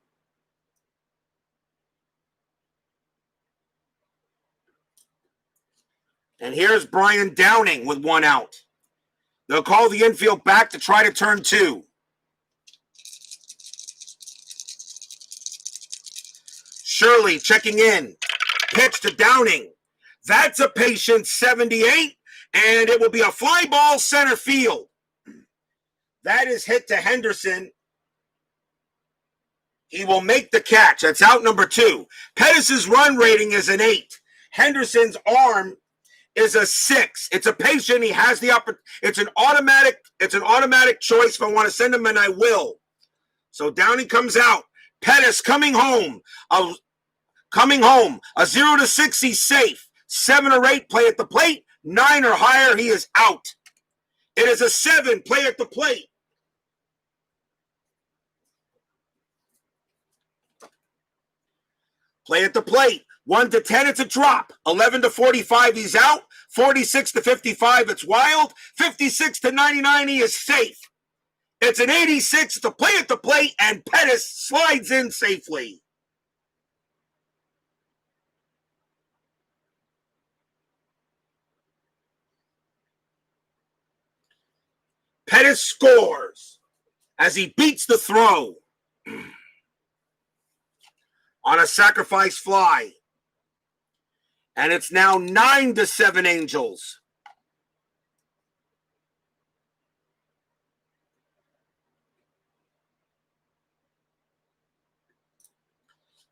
And here's Brian Downing with 1 out. They'll call the infield back to try to turn 2. Shirley checking in. Pitch to Downing. That's a patient 78, and it will be a fly ball center field. That is hit to Henderson. He will make the catch. That's out number 2. Pettis' run rating is an 8. Henderson's arm is a 6. It's a patient. He has the upper. It's an automatic choice. If I want to send him, and I will. So Downing comes out. Pettis coming home. A 0-6. He's safe. 7 or 8. Play at the plate. 9 or higher. He is out. It is a 7. Play at the plate. Play at the plate. 1 to 10, it's a drop. 11 to 45, he's out. 46 to 55, it's wild. 56 to 99, he is safe. It's an 86 to play at the plate, and Pettis slides in safely. Pettis scores as he beats the throw on a sacrifice fly. And it's now 9 to 7 Angels.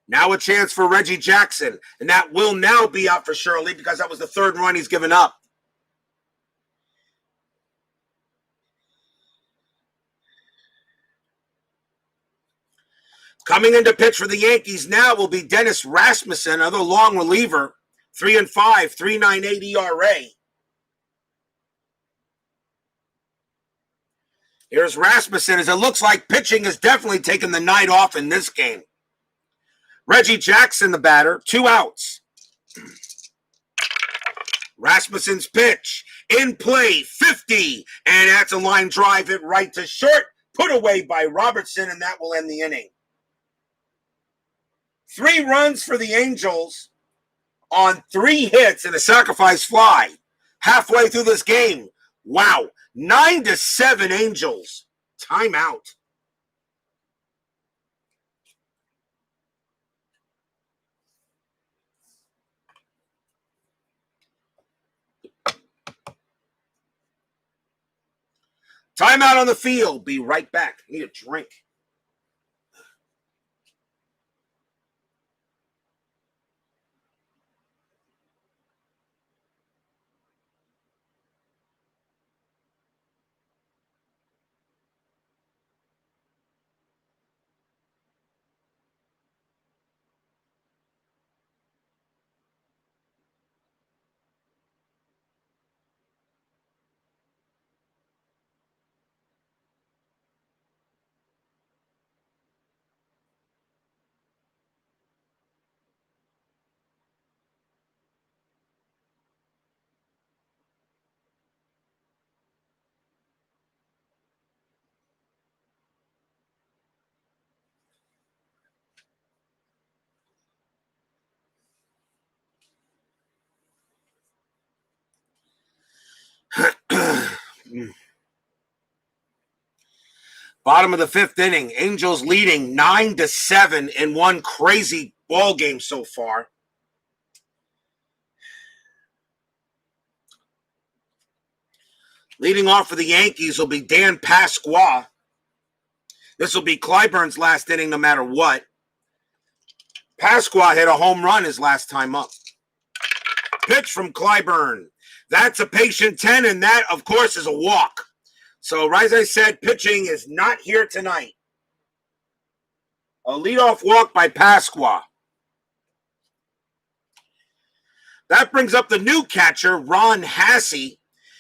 Now a chance for Reggie Jackson. And that will now be out for Shirley because that was the third run he's given up. Coming into pitch for the Yankees now will be Dennis Rasmussen, another long reliever. 3-5, 3.98 ERA. Here's Rasmussen as it looks like pitching has definitely taken the night off in this game. Reggie Jackson, the batter, 2 outs. Rasmussen's pitch in play, 50, and that's a line drive it right to short, put away by Robertson, and that will end the inning. 3 runs for the Angels on 3 hits and a sacrifice fly. Halfway through this game. Wow. 9 to 7 Angels. Timeout. Timeout on the field. Be right back. Need a drink. Bottom of the 5th inning. Angels leading 9 to 7 in one crazy ball game so far. Leading off for the Yankees will be Dan Pasqua. This will be Clyburn's last inning no matter what. Pasqua hit a home run his last time up. Pitch from Clyburn. That's a patient 10, and that, of course, is a walk. So, as I said, pitching is not here tonight. A leadoff walk by Pasqua. That brings up the new catcher, Ron Hassey.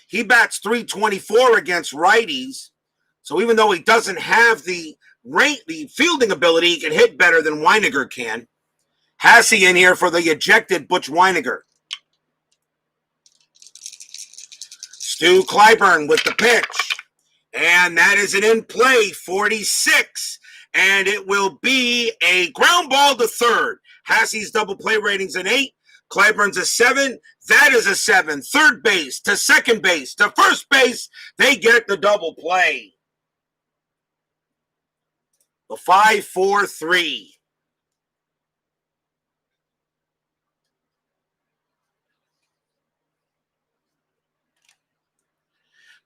He bats .324 against righties. So even though he doesn't have the fielding ability, he can hit better than Weiniger can. Hassey in here for the ejected Butch Weiniger. Stu Clyburn with the pitch. And that is an in-play, 46. And it will be a ground ball to third. Hassey's double play rating's an 8. Clyburn's a 7. That is a 7. Third base to second base to first base. They get the double play. The 5-4-3.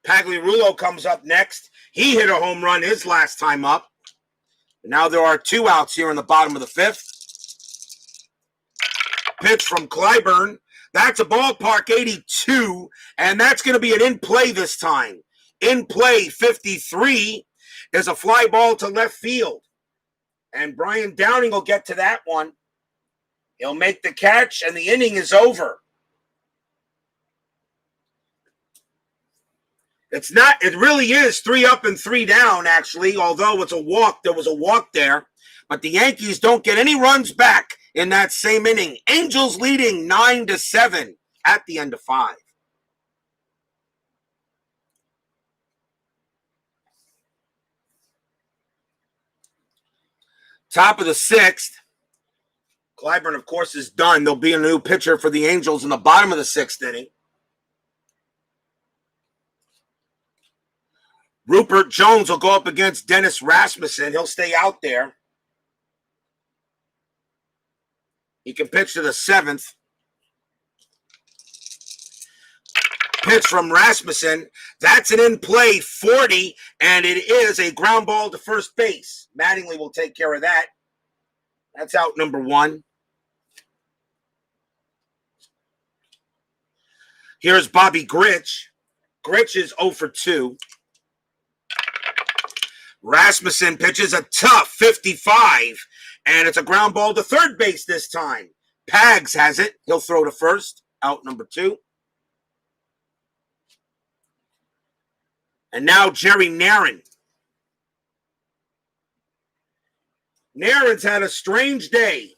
Pagliarulo comes up next. He hit a home run his last time up. Now there are 2 outs here in the bottom of the 5th. Pitch from Clyburn. That's a ballpark 82, and that's going to be an in-play this time. In-play 53 is a fly ball to left field. And Brian Downing will get to that one. He'll make the catch, and the inning is over. It really is 3 up and 3 down, actually, although it's a walk. There was a walk there. But the Yankees don't get any runs back in that same inning. Angels leading 9-7 at the end of 5. Top of the 6th. Clyburn, of course, is done. There'll be a new pitcher for the Angels in the bottom of the 6th inning. Rupert Jones will go up against Dennis Rasmussen. He'll stay out there. He can pitch to the 7th. Pitch from Rasmussen. That's an in-play 40, and it is a ground ball to first base. Mattingly will take care of that. That's out number 1. Here's Bobby Grich. Grich is 0 for 2. Rasmussen pitches a tough 55, and it's a ground ball to third base this time. Pags has it. He'll throw to first. Out number 2. And now Jerry Narron. Narron's had a strange day.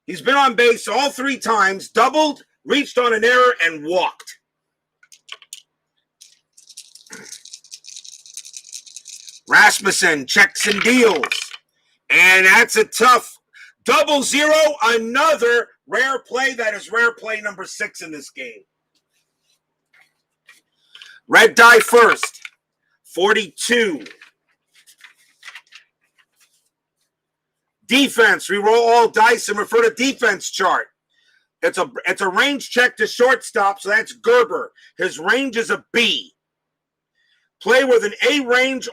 He's been on base all 3 times, doubled, reached on an error, and walked. Rasmussen checks and deals. And that's a tough 0-0. Another rare play. That is rare play number 6 in this game. Red die first. 42. Defense. We roll all dice and refer to defense chart. It's a range check to shortstop, so that's Gerber. His range is a B. Play with an A range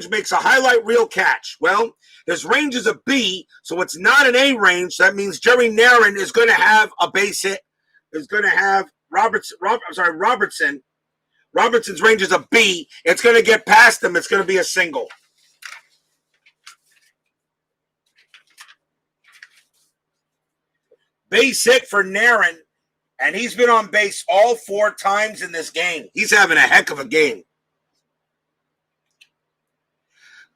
makes a highlight reel catch. Well, his range is a B, so it's not an A range. That means Jerry Narron is going to have a base hit. Is going to have Robertson. Robertson's range is a B. It's going to get past him. It's going to be a single. Base hit for Narron, and he's been on base all 4 times in this game. He's having a heck of a game.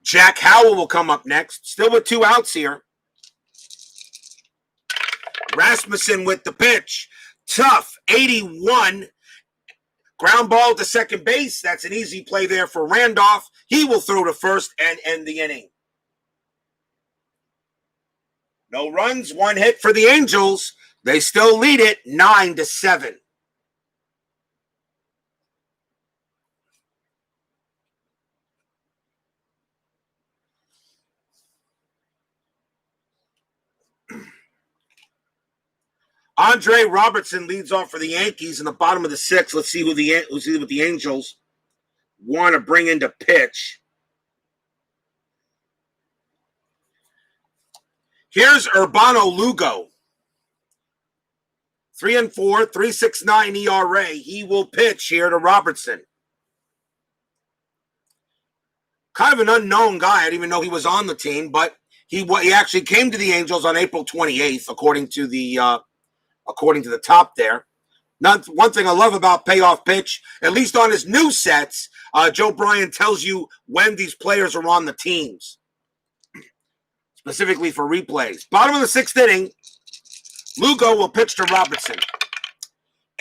Jack Howell will come up next, still with 2 outs here. Rasmussen with the pitch. Tough, 81. Ground ball to second base. That's an easy play there for Randolph. He will throw to first and end the inning. No runs, 1 hit for the Angels. They still lead it 9-7. Andre Robertson leads off for the Yankees in the bottom of the 6th. Let's see what the Angels want to bring into pitch. Here's Urbano Lugo. 3-4, 3.69 ERA. He will pitch here to Robertson. Kind of an unknown guy. I didn't even know he was on the team, but he actually came to the Angels on April 28th, according to the top there. One thing I love about Payoff Pitch, at least on his new sets, Joe Bryan tells you when these players are on the teams, specifically for replays. Bottom of the 6th inning, Lugo will pitch to Robertson.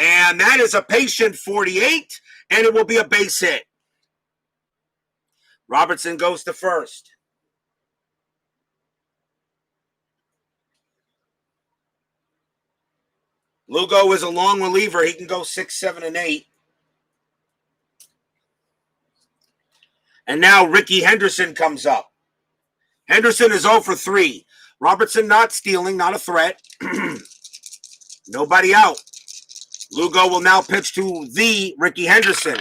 And that is a patient 48, and it will be a base hit. Robertson goes to first. Lugo is a long reliever. He can go 6, 7, and 8. And now Ricky Henderson comes up. Henderson is 0 for 3. Robertson not stealing, not a threat. Nobody out. Lugo will now pitch to the Ricky Henderson.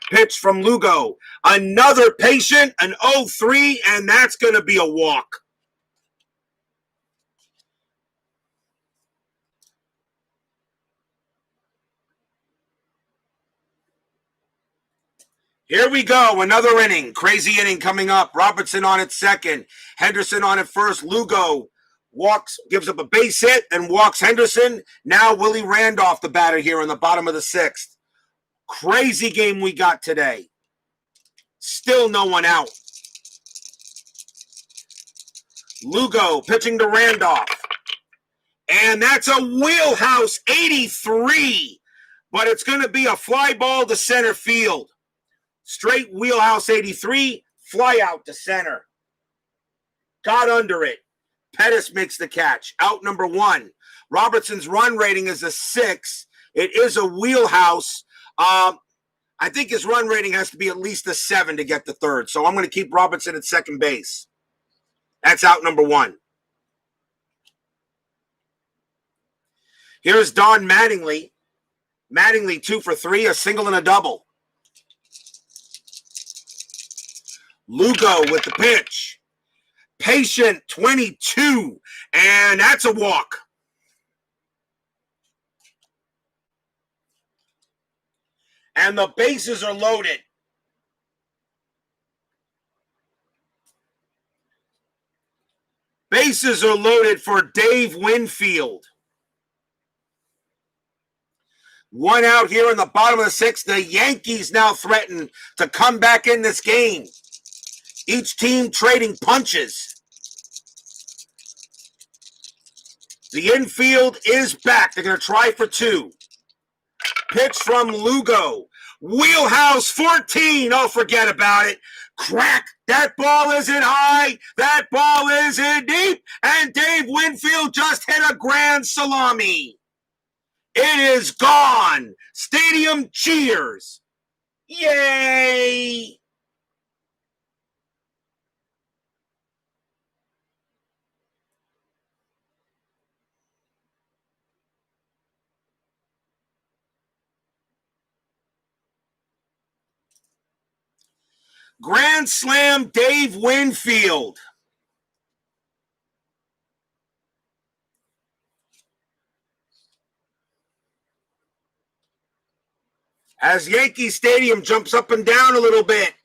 Pitch from Lugo. Another patient, an 0-3, and that's going to be a walk. Here we go, another inning. Crazy inning coming up. Robertson on at second. Henderson on at first. Lugo walks, gives up a base hit, and walks Henderson. Now Willie Randolph, the batter here in the bottom of the 6th. Crazy game we got today. Still no one out. Lugo pitching to Randolph. And that's a wheelhouse 83. But it's going to be a fly ball to center field. Straight wheelhouse 83, fly out to center. Got under it. Pettis makes the catch. Out number 1. Robertson's run rating is a 6. It is a wheelhouse. I think his run rating has to be at least a 7 to get the third. So I'm going to keep Robertson at second base. That's out number 1. Here's Don Mattingly. Mattingly 2 for 3, a single and a double. Lugo with the pitch. Patient 22, and that's a walk. And the bases are loaded. Bases are loaded for Dave Winfield. 1 out here in the bottom of the 6th. The Yankees now threaten to come back in this game. Each team trading punches. The infield is back. They're going to try for 2. Pitch from Lugo. Wheelhouse 14. Oh, forget about it. Crack. That ball isn't high. That ball isn't deep. And Dave Winfield just hit a grand salami. It is gone. Stadium cheers. Yay. Grand slam, Dave Winfield. As Yankee Stadium jumps up and down a little bit.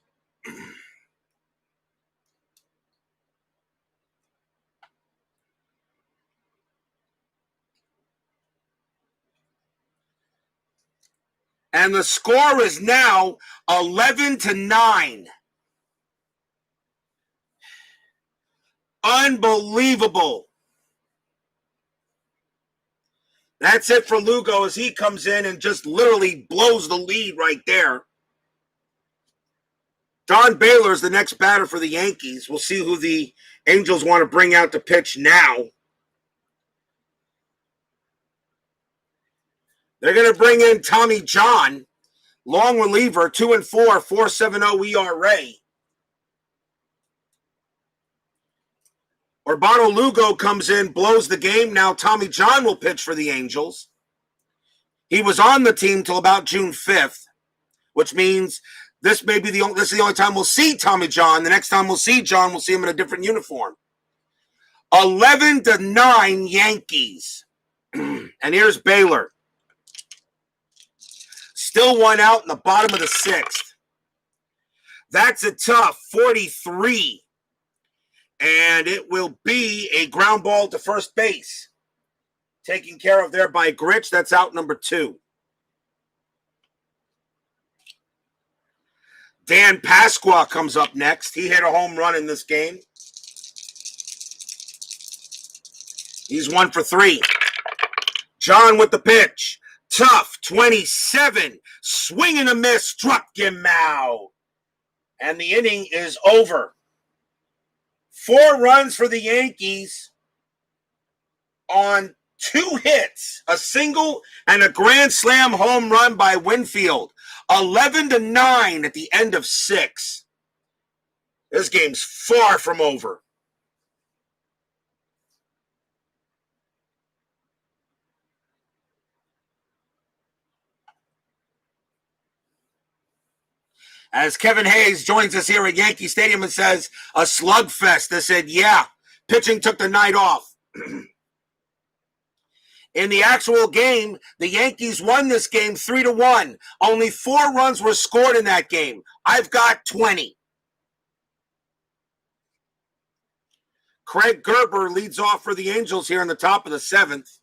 And the score is now 11-9. Unbelievable. That's it for Lugo as he comes in and just literally blows the lead right there. Don Baylor is the next batter for the Yankees. We'll see who the Angels want to bring out to pitch now. They're going to bring in Tommy John, long reliever, 2-4, 4.70 ERA. Urbano Lugo comes in, blows the game. Now Tommy John will pitch for the Angels. He was on the team till about June 5th, which means this is the only time we'll see Tommy John. The next time we'll see John, we'll see him in a different uniform. 11-9 Yankees. And here's Baylor. Still 1 out in the bottom of the 6th. That's a tough 43. And it will be a ground ball to first base. Taken care of there by Gritch. That's out number 2. Dan Pasqua comes up next. He hit a home run in this game. He's 1 for 3. John with the pitch. Tough 27. Swing and a miss. Struck him out. And the inning is over. 4 runs for the Yankees on 2 hits, a single and a grand slam home run by Winfield. 11-9 at the end of 6. This game's far from over. As Kevin Hayes joins us here at Yankee Stadium and says, a slugfest. I said, yeah, pitching took the night off. In the actual game, the Yankees won this game 3-1. Only 4 runs were scored in that game. I've got 20. Craig Gerber leads off for the Angels here in the top of the 7th.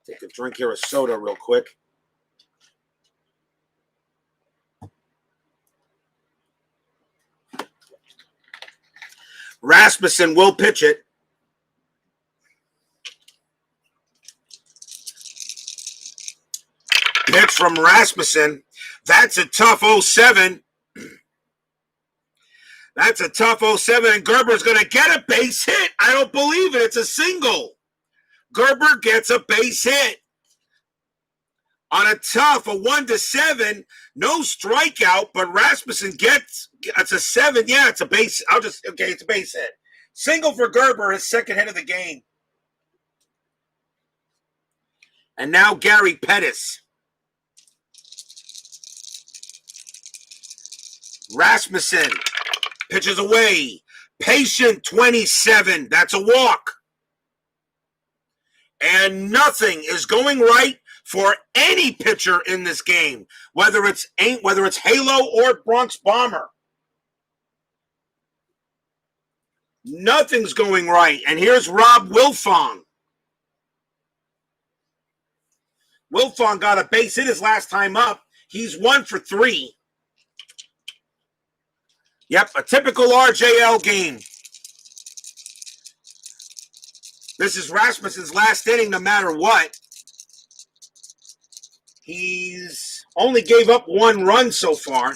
Take a drink here of soda real quick. Rasmussen will pitch it. from Rasmussen. That's a tough 0-7. That's a tough 0-7, and Gerber's going to get a base hit. I don't believe it. It's a single. Gerber gets a base hit. On a tough, a 1-7, no strikeout, but Rasmussen gets, it's a 7. Yeah, it's a base. It's a base hit. Single for Gerber, his second hit of the game. And now Gary Pettis. Rasmussen pitches away. Patient 27. That's a walk. And nothing is going right for any pitcher in this game, whether it's Halo or Bronx Bomber. Nothing's going right. And here's Rob Wilfong. Wilfong got a base hit his last time up. He's 1 for 3. Yep, a typical RJL game. This is Rasmussen's last inning no matter what. He's only gave up 1 run so far.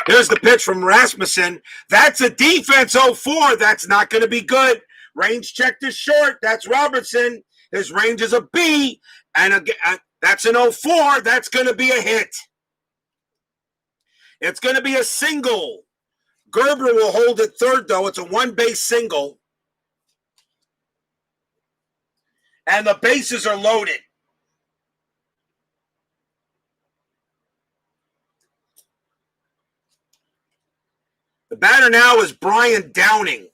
Here's the pitch from Rasmussen. That's a defense 0-4. That's not going to be good. Range checked is short. That's Robertson. His range is a B. And that's an 0-4. That's going to be a hit. It's going to be a single. Gerber will hold it third, though. It's a 1-base single. And the bases are loaded. The batter now is Brian Downing.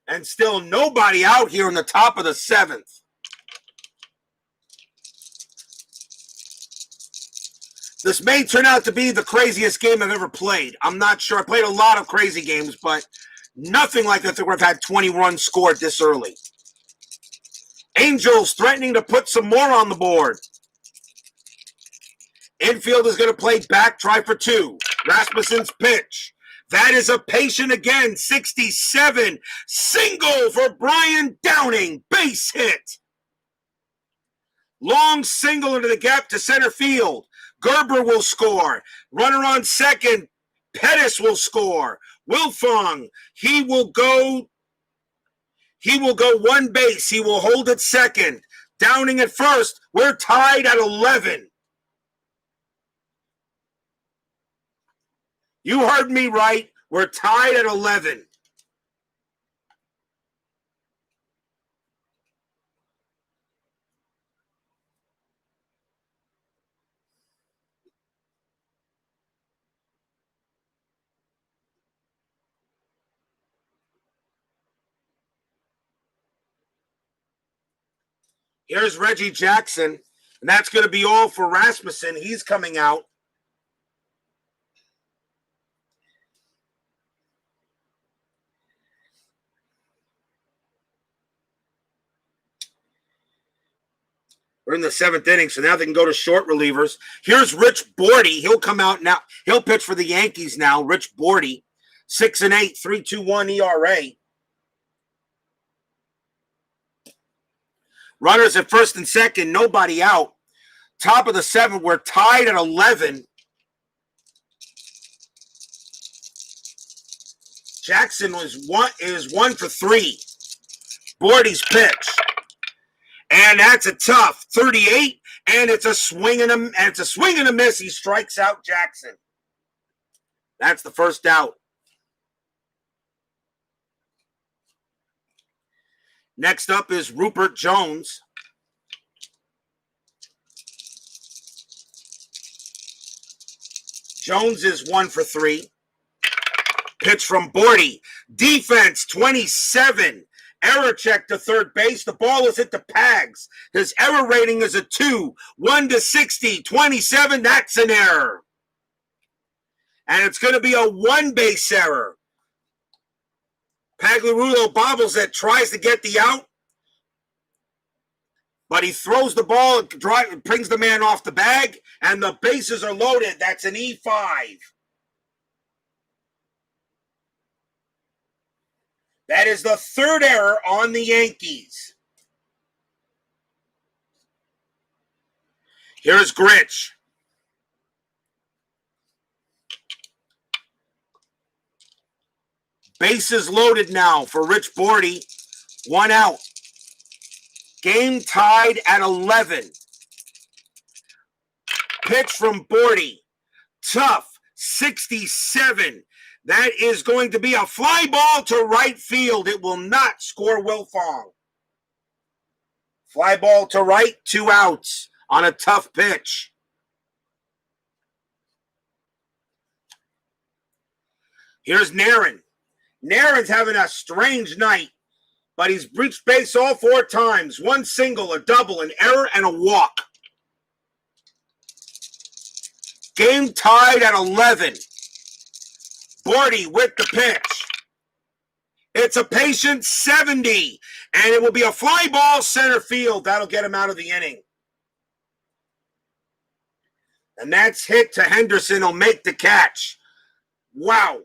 And still nobody out here in the top of the 7th. This may turn out to be the craziest game I've ever played. I'm not sure. I played a lot of crazy games, but nothing like this where I've had 20 runs scored this early. Angels threatening to put some more on the board. Infield is going to play back, try for 2. Rasmussen's pitch. That is a patient again, 67. Single for Brian Downing. Base hit. Long single into the gap to center field. Gerber will score. Runner on second. Pettis will score. Wilfong, he will go 1 base. He will hold at second. Downing at first. We're tied at 11. You heard me right. We're tied at 11. Here's Reggie Jackson, and that's going to be all for Rasmussen. He's coming out. We're in the 7th inning, so now they can go to short relievers. Here's Rich Bordy. He'll come out now. He'll pitch for the Yankees now. Rich Bordy, 6-8, 3.21 ERA. Runners at first and second, nobody out. Top of the 7th, we're tied at 11. Jackson is 1 for 3. Bordy's pitch. And that's a tough 38, and it's a swing and a miss. He strikes out Jackson. That's the first out. Next up is Rupert Jones. Jones is 1 for 3. Pitch from Bordy. Defense 27. Error check to third base. The ball is hit the Pags. His error rating is a 2. 1-60. 27. That's an error. And it's going to be a 1-base error. Pagliarulo bobbles it, tries to get the out. But he throws the ball and brings the man off the bag. And the bases are loaded. That's an E5. That is the 3rd error on the Yankees. Here's Gritch. Bases loaded now for Rich Bordy. 1 out. Game tied at 11. Pitch from Bordy. Tough. 67. That is going to be a fly ball to right field. It will not score Wilfong. Fly ball to right, 2 outs on a tough pitch. Here's Narin. Narin's having a strange night, but he's reached base all 4 times. 1 single, a double, an error, and a walk. Game tied at 11. Bordy with the pitch. It's a patient 70, and it will be a fly ball center field. That'll get him out of the inning. And that's hit to Henderson. He'll make the catch. Wow.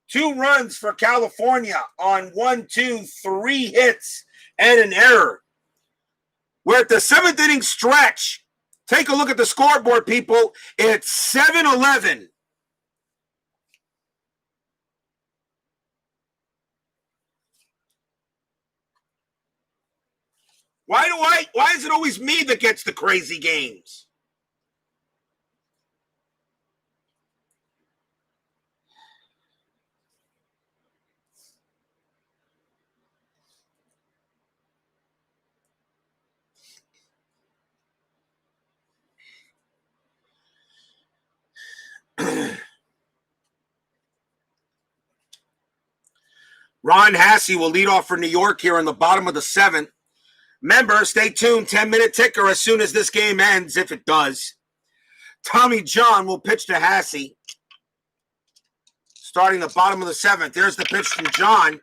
2 runs for California on 1, 2, 3 hits and an error. We're at the 7th inning stretch. Take a look at the scoreboard, people. It's 7-11. Why is it always me that gets the crazy games? Ron Hassey will lead off for New York here in the bottom of the 7th. Remember, stay tuned, 10-minute ticker as soon as this game ends, if it does. Tommy John will pitch to Hassey. Starting the bottom of the 7th. There's the pitch from John.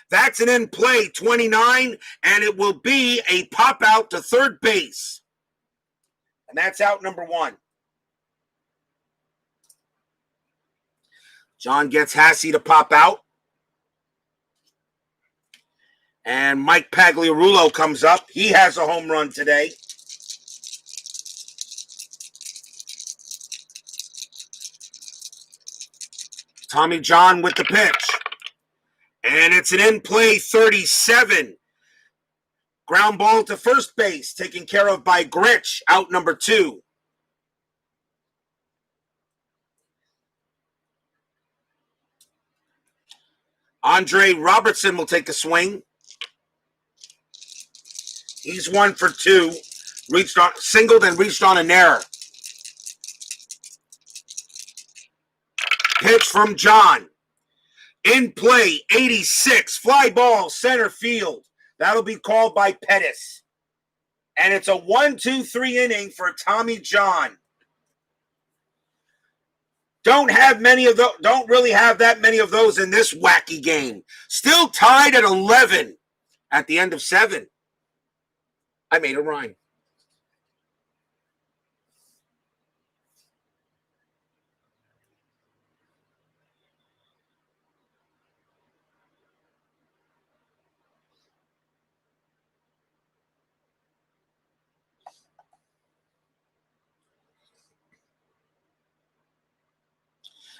That's an in play, 29, and it will be a pop out to third base. And that's out number 1. John gets Hassey to pop out. And Mike Pagliarulo comes up. He has a home run today. Tommy John with the pitch. And it's an in-play 37. Ground ball to first base, taken care of by Gritch, out number 2. Andre Robertson will take a swing. He's 1 for 2. Singled and reached on an error. Pitch from John. In play, 86. Fly ball, center field. That'll be called by Pettis. And it's a 1-2-3 inning for Tommy John. Don't really have that many of those in this wacky game. Still tied at 11 at the end of 7. I made a rhyme.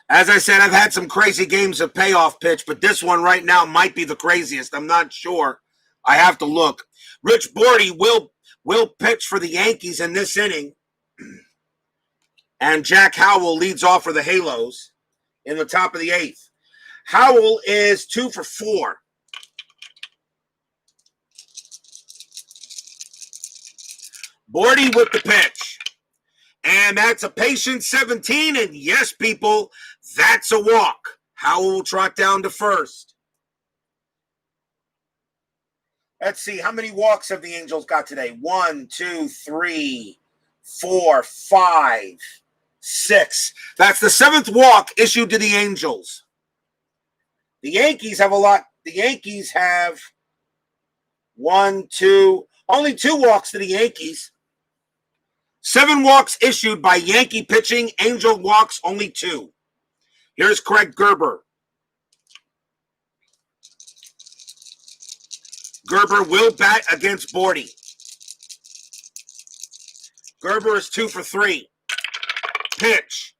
As I said, I've had some crazy games of payoff pitch, but this one right now might be the craziest. I'm not sure. I have to look. Rich Bordy will pitch for the Yankees in this inning. And Jack Howell leads off for the Halos in the top of the 8th. Howell is 2 for 4. Bordy with the pitch. And that's a patient 17. And yes, people, that's a walk. Howell will trot down to first. Let's see, how many walks have the Angels got today? 1, 2, 3, 4, 5, 6. That's the 7th walk issued to the Angels. The Yankees have a lot. The Yankees have 1, 2, only 2 walks to the Yankees. 7 walks issued by Yankee pitching. Angel walks only 2. Here's Craig Gerber. Gerber will bat against Bordy. Gerber is 2 for 3. Pitch.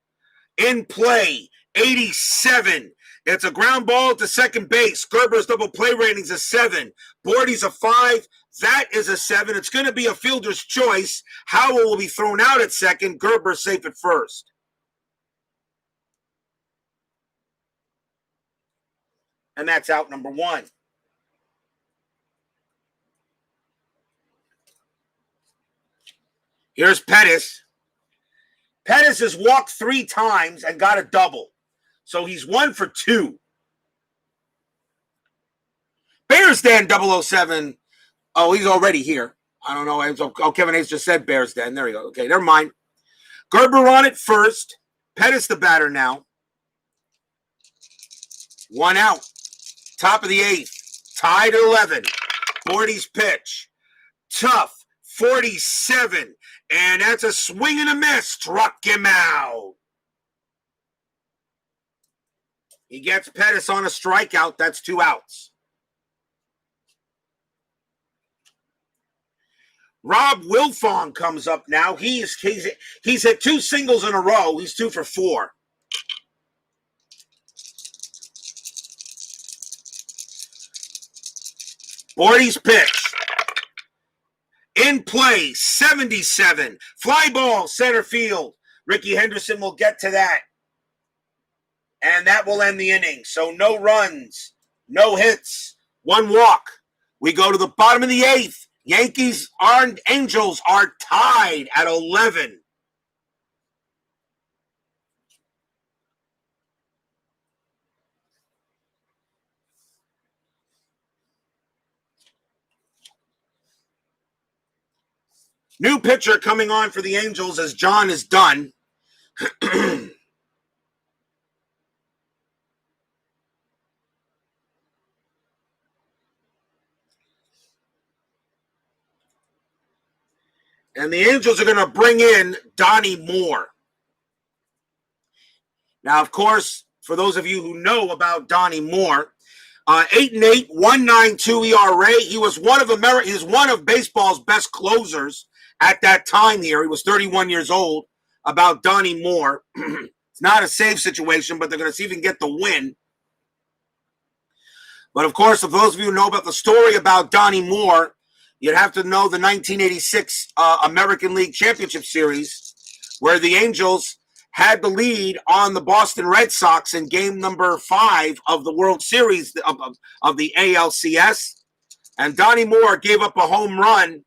In play. 87. It's a ground ball to second base. Gerber's double play rating's a 7. Bordy's a 5. That is a 7. It's going to be a fielder's choice. Howell will be thrown out at second. Gerber safe at first. And that's out number 1. Here's Pettis. Pettis has walked 3 times and got a double. So he's 1 for 2. Bears Den 007. Oh, he's already here. I don't know. Oh, Kevin Hayes just said Bears Den. There you go. Okay, never mind. Gerber on it first. Pettis the batter now. 1 out. Top of the 8th. Tied at 11. Bordy's pitch. Tough. 47. And that's a swing and a miss. Struck him out. He gets Pettis on a strikeout. That's 2 outs. Rob Wilfong comes up now. He's hit 2 singles in a row. He's 2 for 4. Bordy's pitch. In play, 77. Fly ball, center field. Ricky Henderson will get to that. And that will end the inning. So no runs, no hits, 1 walk. We go to the bottom of the 8th. Yankees and Angels are tied at 11. New pitcher coming on for the Angels as John is done. And the Angels are going to bring in Donnie Moore. Now, of course, for those of you who know about Donnie Moore, 8-8, 1.92 ERA. He was one of baseball's best closers at that time here. He was 31 years old. About Donnie Moore. It's not a save situation, but they're going to see if he can get the win. But, of course, for those of you who know about the story about Donnie Moore, you'd have to know the 1986 American League Championship Series, where the Angels had the lead on the Boston Red Sox in game number 5 of the World Series of the ALCS. And Donnie Moore gave up a home run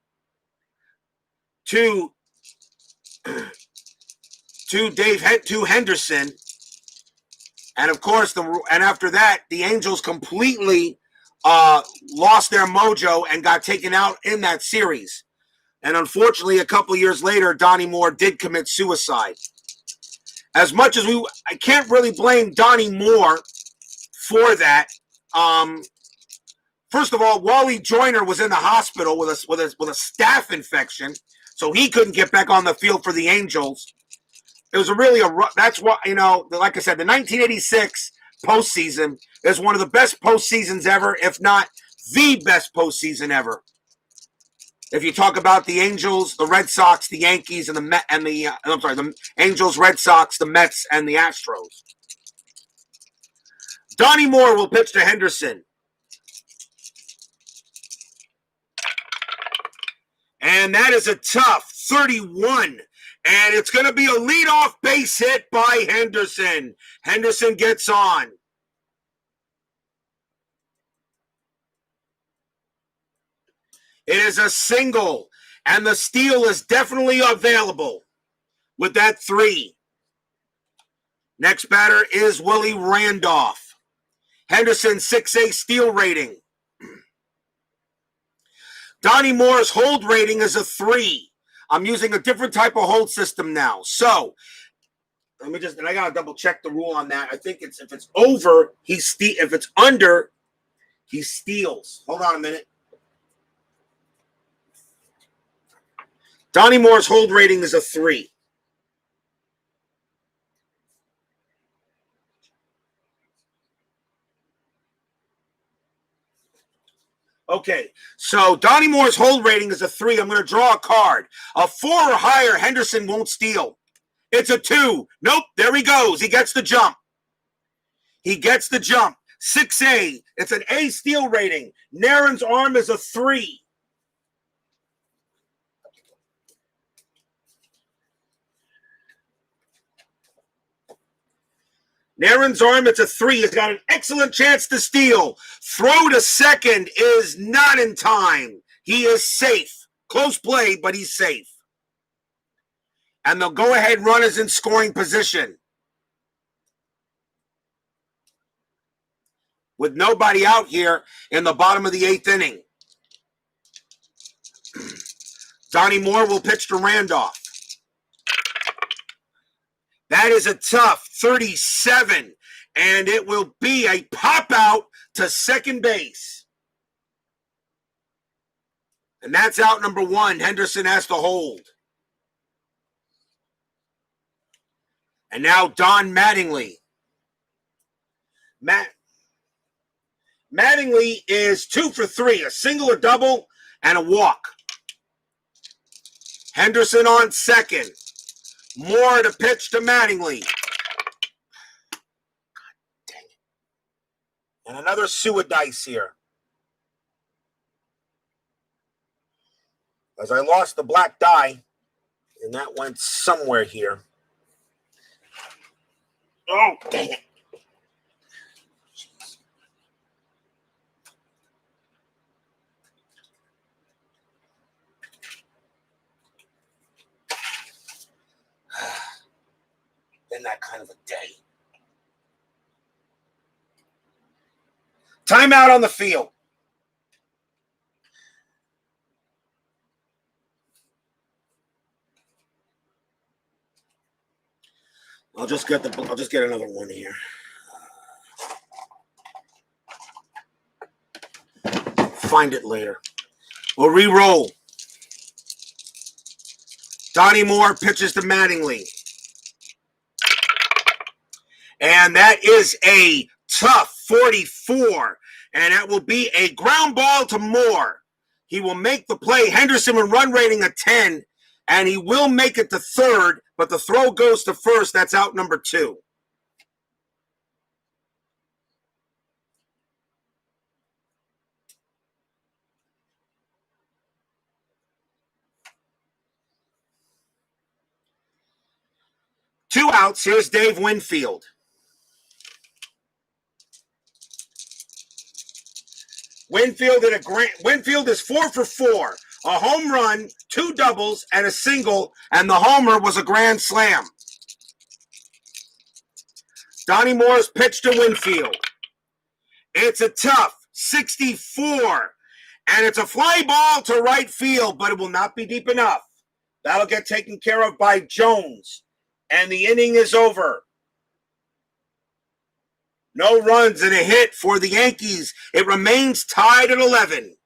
to Henderson. And, of course, and after that, the Angels completely lost their mojo and got taken out in that series. And unfortunately, a couple years later, Donnie Moore did commit suicide. As much as I can't really blame Donnie Moore for that. First of all, Wally Joyner was in the hospital with a staph infection, so he couldn't get back on the field for the Angels. It was that's what, like I said, the 1986 postseason is one of the best postseasons ever, if not the best postseason ever. If you talk about the Angels, the Red Sox, the Yankees, and the Angels, Red Sox, the Mets, and the Astros. Donnie Moore will pitch to Henderson. And that is a tough 31. And it's going to be a leadoff base hit by Henderson. Henderson gets on. It is a single, and the steal is definitely available with that 3. Next batter is Willie Randolph. Henderson 6A steal rating. Donnie Moore's hold rating is a 3. I'm using a different type of hold system now. So, and I got to double check the rule on that. I think if it's over, if it's under, he steals. Hold on a minute. Donnie Moore's hold rating is a 3. Okay, so Donnie Moore's hold rating is a 3. I'm going to draw a card. A 4 or higher, Henderson won't steal. It's a 2. Nope, there he goes. He gets the jump. He gets the jump. 6A. It's an A steal rating. Naren's arm is a 3. Naren's arm, it's a 3. He's got an excellent chance to steal. Throw to second is not in time. He is safe. Close play, but he's safe. And the go-ahead run is in scoring position. With nobody out here in the bottom of the 8th inning. Donnie Moore will pitch to Randolph. That is a tough 37, and it will be a pop out to second base. And that's out number 1. Henderson has to hold. And now Don Mattingly. Mattingly is 2 for 3, a single, a double, and a walk. Henderson on second. Moore to pitch to Mattingly. God dang it. And another sewer dice here. As I lost the black die, and that went somewhere here. Oh, dang it. Been that kind of a day. Timeout on the field. I'll just get another one here. Find it later. We'll re-roll. Donnie Moore pitches to Mattingly. And that is a tough 44. And that will be a ground ball to Moore. He will make the play. Henderson with run rating of 10. And he will make it to third. But the throw goes to first. That's out number 2. Two outs. Here's Dave Winfield. Winfield is 4 for 4. A home run, 2 doubles, and a single, and the homer was a grand slam. Donnie Moore's pitch to Winfield. It's a tough 64, and it's a fly ball to right field, but it will not be deep enough. That'll get taken care of by Jones, and the inning is over. No runs and a hit for the Yankees. It remains tied at 11.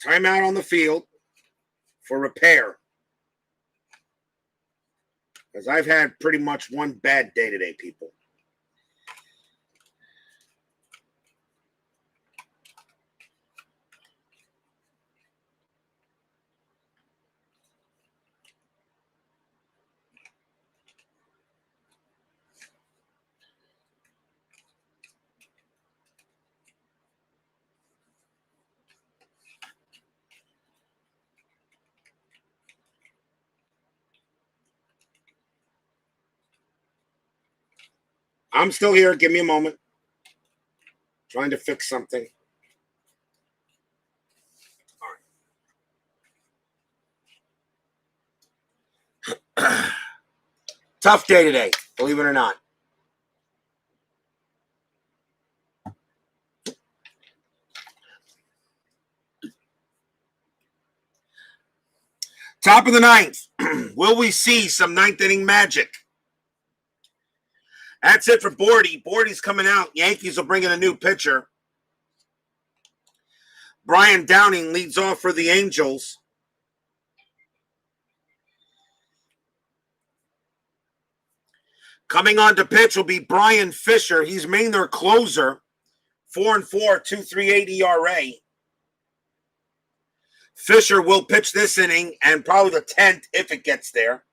Timeout on the field for repair. Because I've had pretty much one bad day today, people. I'm still here. Give me a moment. Trying to fix something. All right. Tough day today, believe it or not. Top of the ninth. Will we see some ninth inning magic? That's it for Bordy. Bordy's coming out. Yankees will bring in a new pitcher. Brian Downing leads off for the Angels. Coming on to pitch will be Brian Fisher. He's main their closer. 4-4, 2.38 ERA. Fisher will pitch this inning and probably the 10th if it gets there.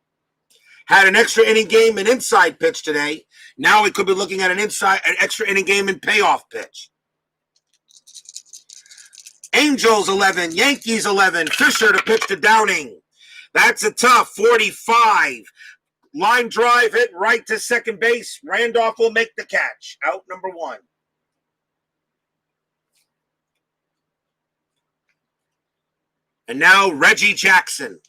Had an extra inning game in inside pitch today. Now we could be looking at an extra inning game in payoff pitch. Angels 11, Yankees 11. Fisher to pitch to Downing. That's a tough 45. Line drive hit right to second base. Randolph will make the catch. Out number 1. And now Reggie Jackson.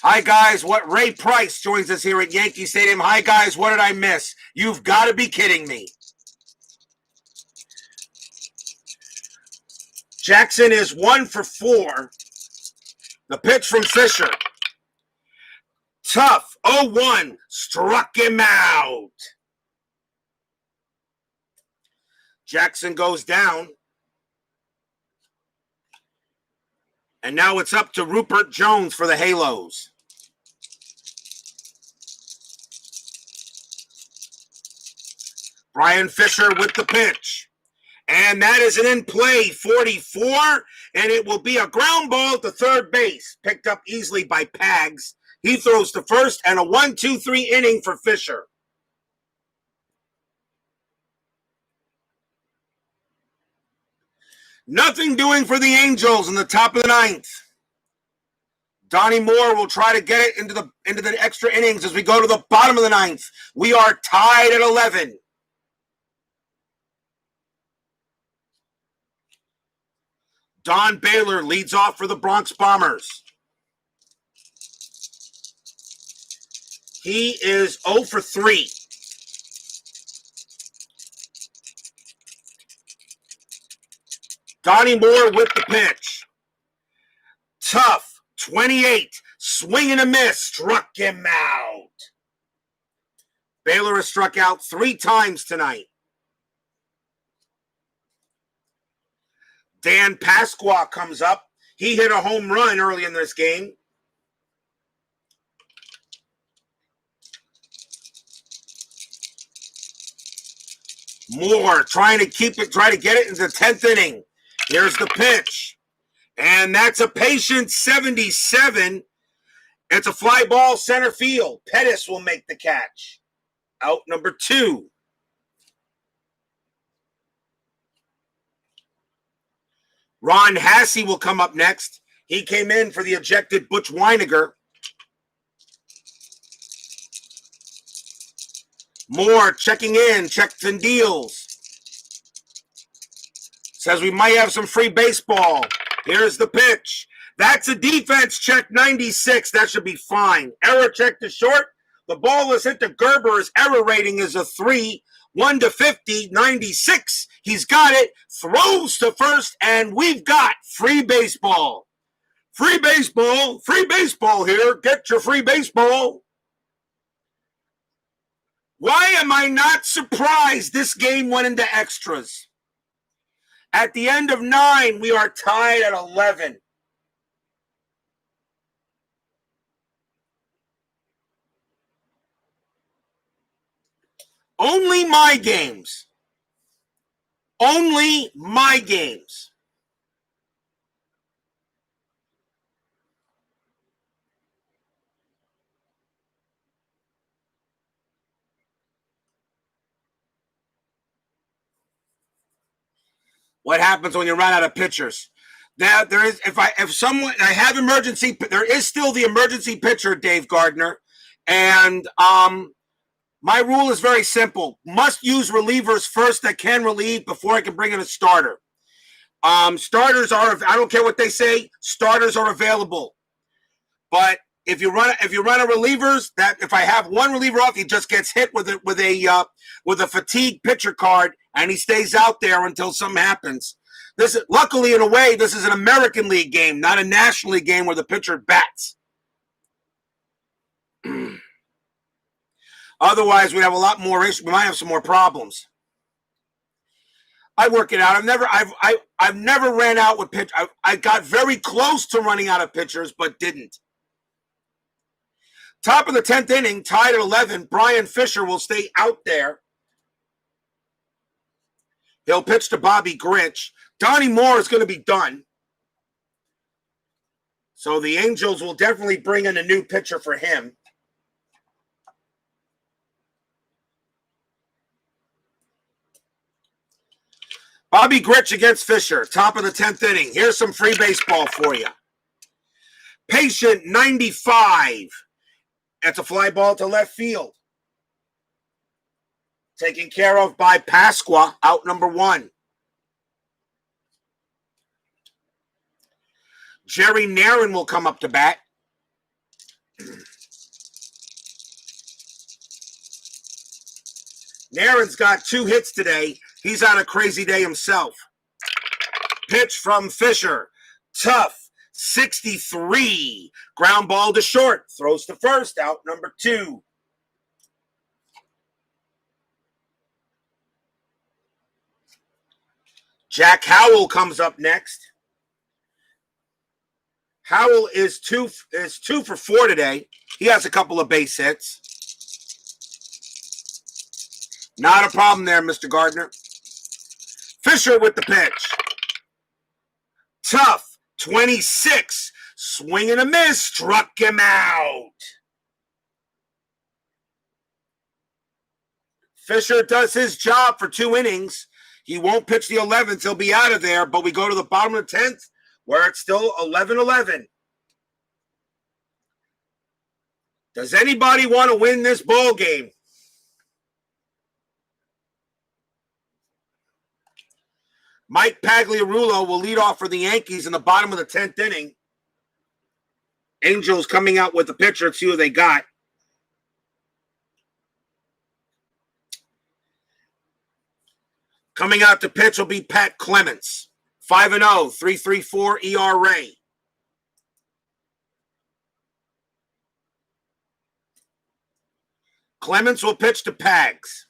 Hi, guys. Ray Price joins us here at Yankee Stadium. Hi, guys. What did I miss? You've got to be kidding me. Jackson is 1 for 4. The pitch from Fisher. Tough. 0-1. Struck him out. Jackson goes down. And now it's up to Rupert Jones for the Halos. Brian Fisher with the pitch. And that is an in-play 44, and it will be a ground ball to third base. Picked up easily by Pags. He throws to first, and a 1-2-3 inning for Fisher. Nothing doing for the Angels in the top of the ninth. Donnie Moore will try to get it into the extra innings as we go to the bottom of the ninth. We are tied at 11. Don Baylor leads off for the Bronx Bombers. He is 0 for 3. Donnie Moore with the pitch. Tough. 28. Swing and a miss. Struck him out. Baylor has struck out 3 times tonight. Dan Pasqua comes up. He hit a home run early in this game. Moore trying to get it into the 10th inning. Here's the pitch. And that's a patient 77. It's a fly ball center field. Pettis will make the catch. Out number 2. Ron Hassey will come up next. He came in for the ejected Butch Weiniger. Moore checking in, checks and deals. Says we might have some free baseball. Here's the pitch. That's a defense check 96. That should be fine. Error check to short. The ball is hit to Gerber. His error rating is a 3. 1 to 50, 96. He's got it. Throws to first, and we've got free baseball. Free baseball. Free baseball here. Get your free baseball. Why am I not surprised this game went into extras? At the end of 9, we are tied at 11. Only my games. Only my games. What happens when you run out of pitchers? Now there is I have emergency. There is still the emergency pitcher, Dave Gardner, and my rule is very simple. Must use relievers first that can relieve before I can bring in a starter. Starters are, I don't care what they say, starters are available. But if you run a relievers, that if I have one reliever off, he just gets hit with a fatigue pitcher card and he stays out there until something happens. Luckily, in a way, this is an American League game, not a National League game where the pitcher bats. Otherwise, we'd have a lot more issues. We might have some more problems. I work it out. I've never ran out with pitch. I got very close to running out of pitchers, but didn't. Top of the 10th inning, tied at 11. Brian Fisher will stay out there. He'll pitch to Bobby Grinch. Donnie Moore is going to be done. So the Angels will definitely bring in a new pitcher for him. Bobby Grinch against Fisher, top of the 10th inning. Here's some free baseball for you. Patient 95. That's a fly ball to left field. Taken care of by Pasqua, out number 1. Jerry Narin will come up to bat. Narin's got 2 hits today. He's on a crazy day himself. Pitch from Fisher. Tough. 63. Ground ball to short. Throws to first. Out number 2. Jack Howell comes up next. Howell is 2 for 4 today. He has a couple of base hits. Not a problem there, Mr. Gardner. Fisher with the pitch. Tough. 26. Swing and a miss. Struck him out. Fisher does his job for 2 innings. He won't pitch the 11th. He'll be out of there, but we go to the bottom of the 10th where it's still 11-11. Does anybody want to win this ball game? Mike Pagliarulo will lead off for the Yankees in the bottom of the 10th inning. Angels coming out with the pitcher. Let's see who they got. Coming out to pitch will be Pat Clements. 5-0, 3.34 ERA. Clements will pitch to Pags.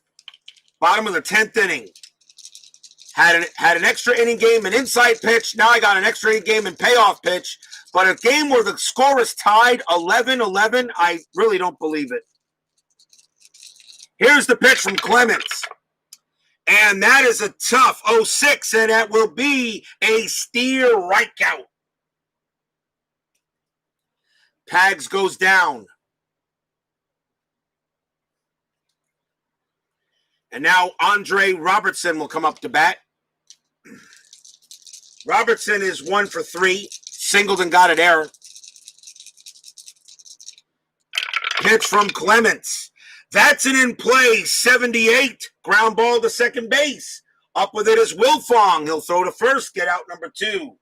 Bottom of the 10th inning. Had an extra inning game, an inside pitch. Now I got an extra inning game and payoff pitch. But a game where the score is tied 11-11, I really don't believe it. Here's the pitch from Clements. And that is a tough 0-6, and that will be a steer strikeout. Pags goes down. And now Andre Robertson will come up to bat. Robertson is 1 for 3. Singled and got an error. Pitch from Clements. That's an in play. 78. Ground ball to second base. Up with it is Wilfong. He'll throw to first. Get out number 2.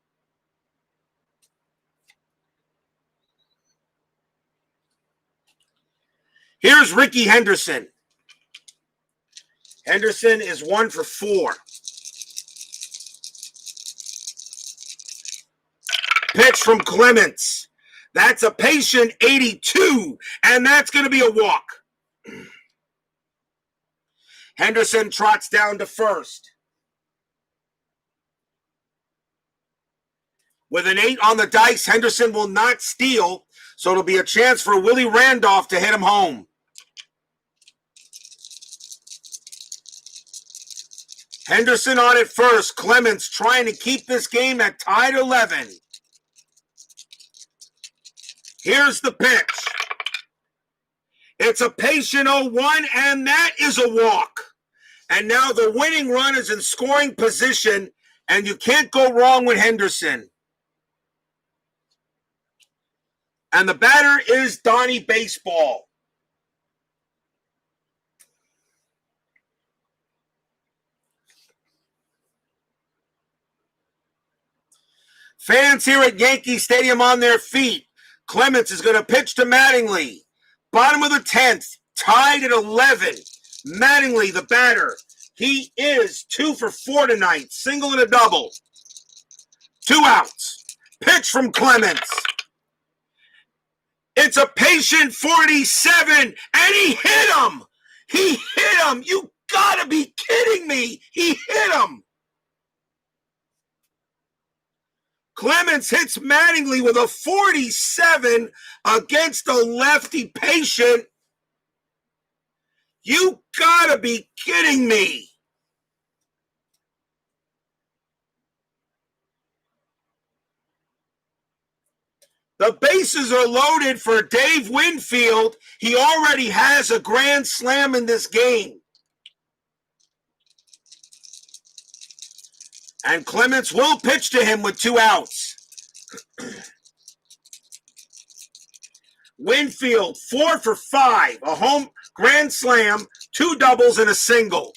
Here's Ricky Henderson. Henderson is 1 for 4. Pitch from Clements. That's a patient 82, and that's going to be a walk. Henderson trots down to first. With an 8 on the dice, Henderson will not steal, so it'll be a chance for Willie Randolph to hit him home. Henderson on at first. Clements trying to keep this game at tied 11. Here's the pitch. It's a patient 0-1, and that is a walk. And now the winning run is in scoring position, and you can't go wrong with Henderson. And the batter is Donnie Baseball. Fans here at Yankee Stadium on their feet. Clements is going to pitch to Mattingly. Bottom of the 10th, tied at 11. Mattingly, the batter. He is 2 for 4 tonight, single and a double. 2 outs. Pitch from Clemens. It's a patient 47, and he hit him. He hit him. You gotta be kidding me. He hit him. Clemens hits Mattingly with a 47 against a lefty patient. You gotta be kidding me. The bases are loaded for Dave Winfield. He already has a grand slam in this game. And Clemens will pitch to him with 2 outs. Winfield, 4 for 5. A home grand slam, 2 doubles, and a single.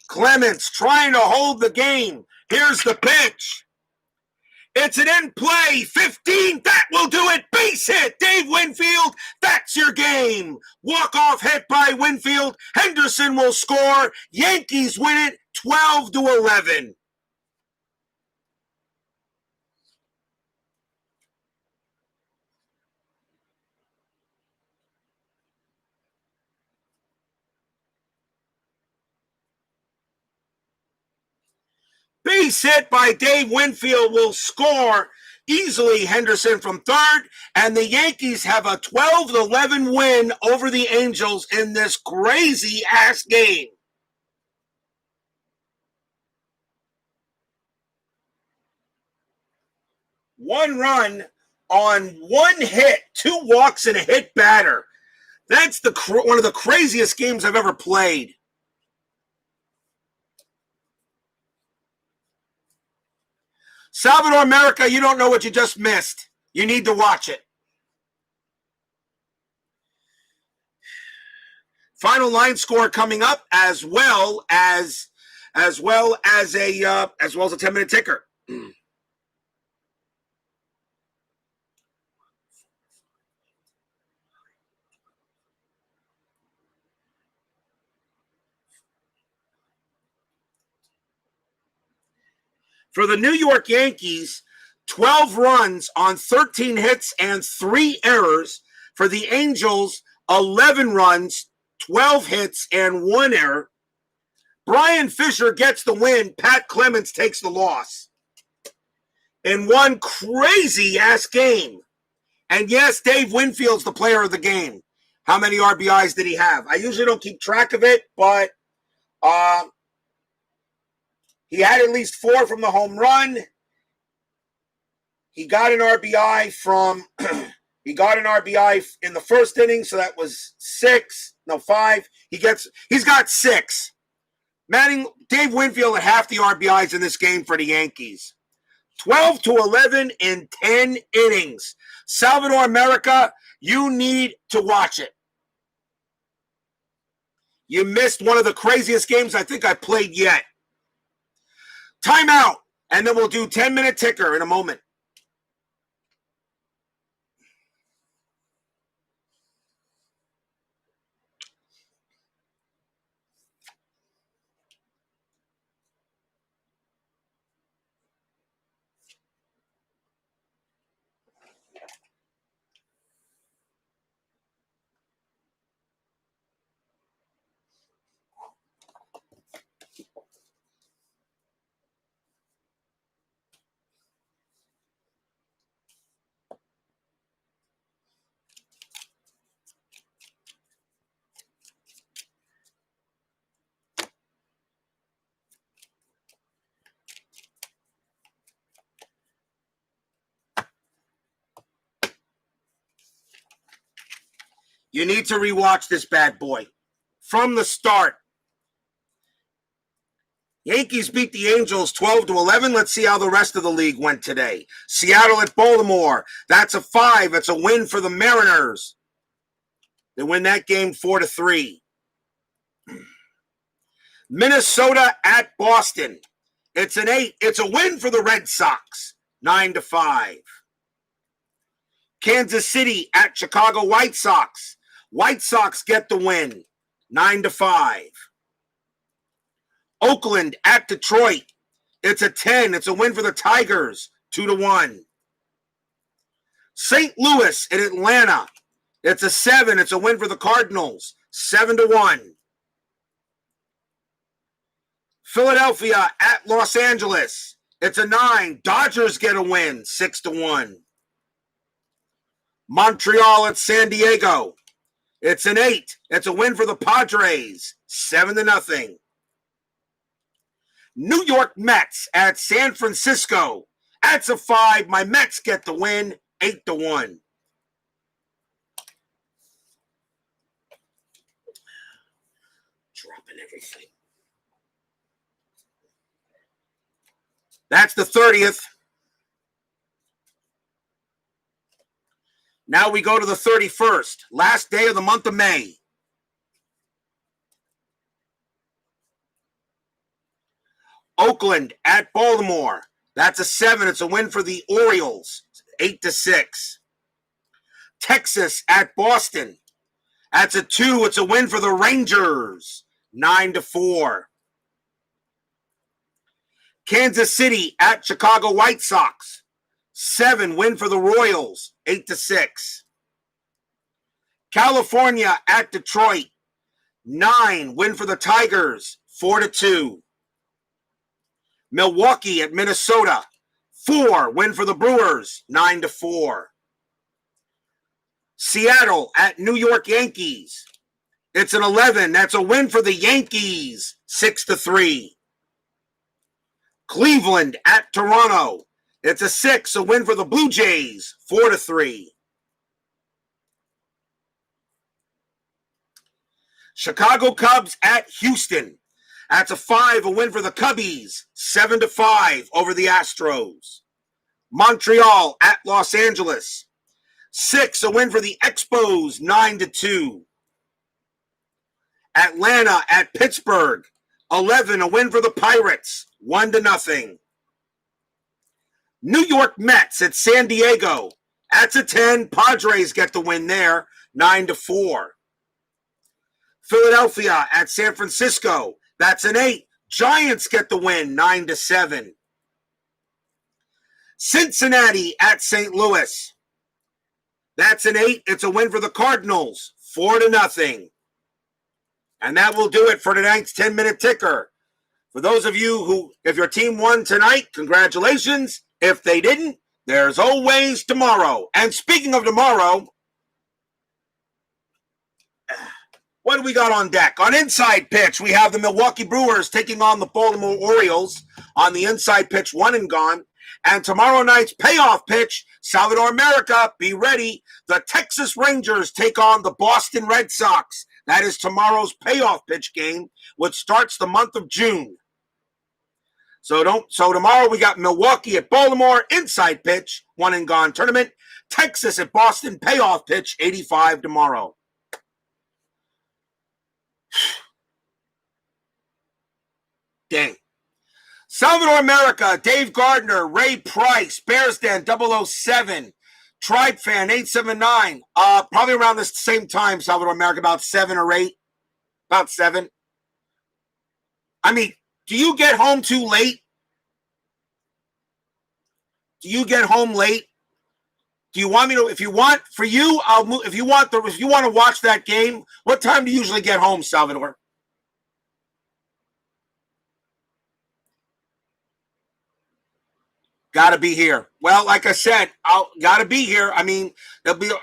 Clemens trying to hold the game. Here's the pitch. It's an in play. 15. That will do it. Base hit. Dave Winfield. That's your game. Walk-off hit by Winfield. Henderson will score. Yankees win it 12-11. Base hit by Dave Winfield will score easily. Henderson from third, and the Yankees have a 12-11 win over the Angels in this crazy-ass game. One run on 1 hit, 2 walks, and a hit batter. That's one of the craziest games I've ever played. Salvador America, you don't know what you just missed. You need to watch it. Final line score coming up, as well as a 10-minute ticker. For the New York Yankees, 12 runs on 13 hits and 3 errors. For the Angels, 11 runs, 12 hits, and 1 error. Brian Fisher gets the win. Pat Clemens takes the loss. In one crazy-ass game. And yes, Dave Winfield's the player of the game. How many RBIs did he have? I usually don't keep track of it, but he had at least 4 from the home run. He got an RBI in the first inning, so that was 5. He's got 6. Dave Winfield had half the RBIs in this game for the Yankees. 12-11 in 10 innings. Salvador America, you need to watch it. You missed one of the craziest games I think I played yet. Timeout, and then we'll do 10-minute ticker in a moment. You need to rewatch this bad boy. From the start. Yankees beat the Angels 12-11. Let's see how the rest of the league went today. Seattle at Baltimore. That's a 5. It's a win for the Mariners. They win that game 4-3. Minnesota at Boston. It's an 8. It's a win for the Red Sox. 9-5. Kansas City at Chicago White Sox. White Sox get the win. 9-5. Oakland at Detroit. It's a 10. It's a win for the Tigers, 2-1. St. Louis at Atlanta. It's a 7. It's a win for the Cardinals, 7-1. Philadelphia at Los Angeles. It's a 9. Dodgers get a win, 6-1. Montreal at San Diego. It's an 8. It's a win for the Padres, 7-0. New York Mets at San Francisco. That's a 5. My Mets get the win, 8-1. Dropping everything. That's the 30th. Now we go to the 31st, last day of the month of May. Oakland at Baltimore. That's a 7. It's a win for the Orioles, 8-6. Texas at Boston. That's a 2. It's a win for the Rangers, 9-4. Kansas City at Chicago White Sox. 7, win for the Royals, 8-6. California at Detroit. 9, win for the Tigers, 4-2. Milwaukee at Minnesota. 4, win for the Brewers, 9-4. Seattle at New York Yankees. It's an 11. That's a win for the Yankees, 6-3. Cleveland at Toronto. It's a 6, a win for the Blue Jays, 4-3. Chicago Cubs at Houston. That's a 5, a win for the Cubbies, 7-5 over the Astros. Montreal at Los Angeles. 6, a win for the Expos, 9-2. Atlanta at Pittsburgh. 11, a win for the Pirates, 1-0. New York Mets at San Diego. That's a 10. Padres get the win there, 9-4. Philadelphia at San Francisco. That's an 8. Giants get the win, 9-7. Cincinnati at St. Louis. That's an 8. It's a win for the Cardinals, 4-0. And that will do it for tonight's 10-minute ticker. For those of you who, if your team won tonight, congratulations. If they didn't, there's always tomorrow. And speaking of tomorrow, what do we got on deck? On Inside Pitch, we have the Milwaukee Brewers taking on the Baltimore Orioles on the Inside Pitch, 1 and gone. And tomorrow night's Payoff Pitch, Salvador America, be ready. The Texas Rangers take on the Boston Red Sox. That is tomorrow's Payoff Pitch game, which starts the month of June. So tomorrow we got Milwaukee at Baltimore, Inside Pitch, 1 and gone tournament. Texas at Boston, Payoff Pitch, 85 tomorrow. Dang. Salvador America, Dave Gardner, Ray Price, Bears Den 007, Tribe Fan 879. Probably around the same time, Salvador America, about 7 or 8. About 7. I mean, do you get home too late? Do you get home late? Do you want me to? If you want, for you, I'll move. If you want to watch that game, what time do you usually get home, Salvador? Got to be here. Well, like I said, got to be here. I mean,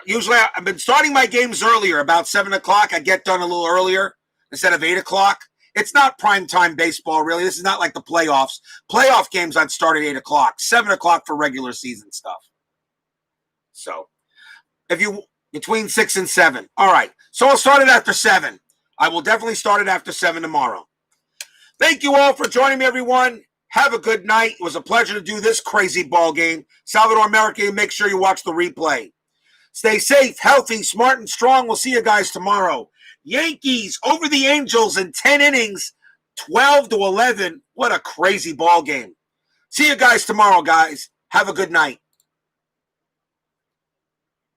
usually I've been starting my games earlier, about 7 o'clock. I get done a little earlier instead of 8 o'clock. It's not primetime baseball, really. This is not like the playoffs. Playoff games I'd start at 8 o'clock, 7 o'clock for regular season stuff. So, between 6 and 7. All right. So I'll start it after 7. I will definitely start it after 7 tomorrow. Thank you all for joining me, everyone. Have a good night. It was a pleasure to do this crazy ball game. Salvador America, make sure you watch the replay. Stay safe, healthy, smart, and strong. We'll see you guys tomorrow. Yankees over the Angels in 10 innings, 12-11. What a crazy ball game. See you guys tomorrow, guys. Have a good night.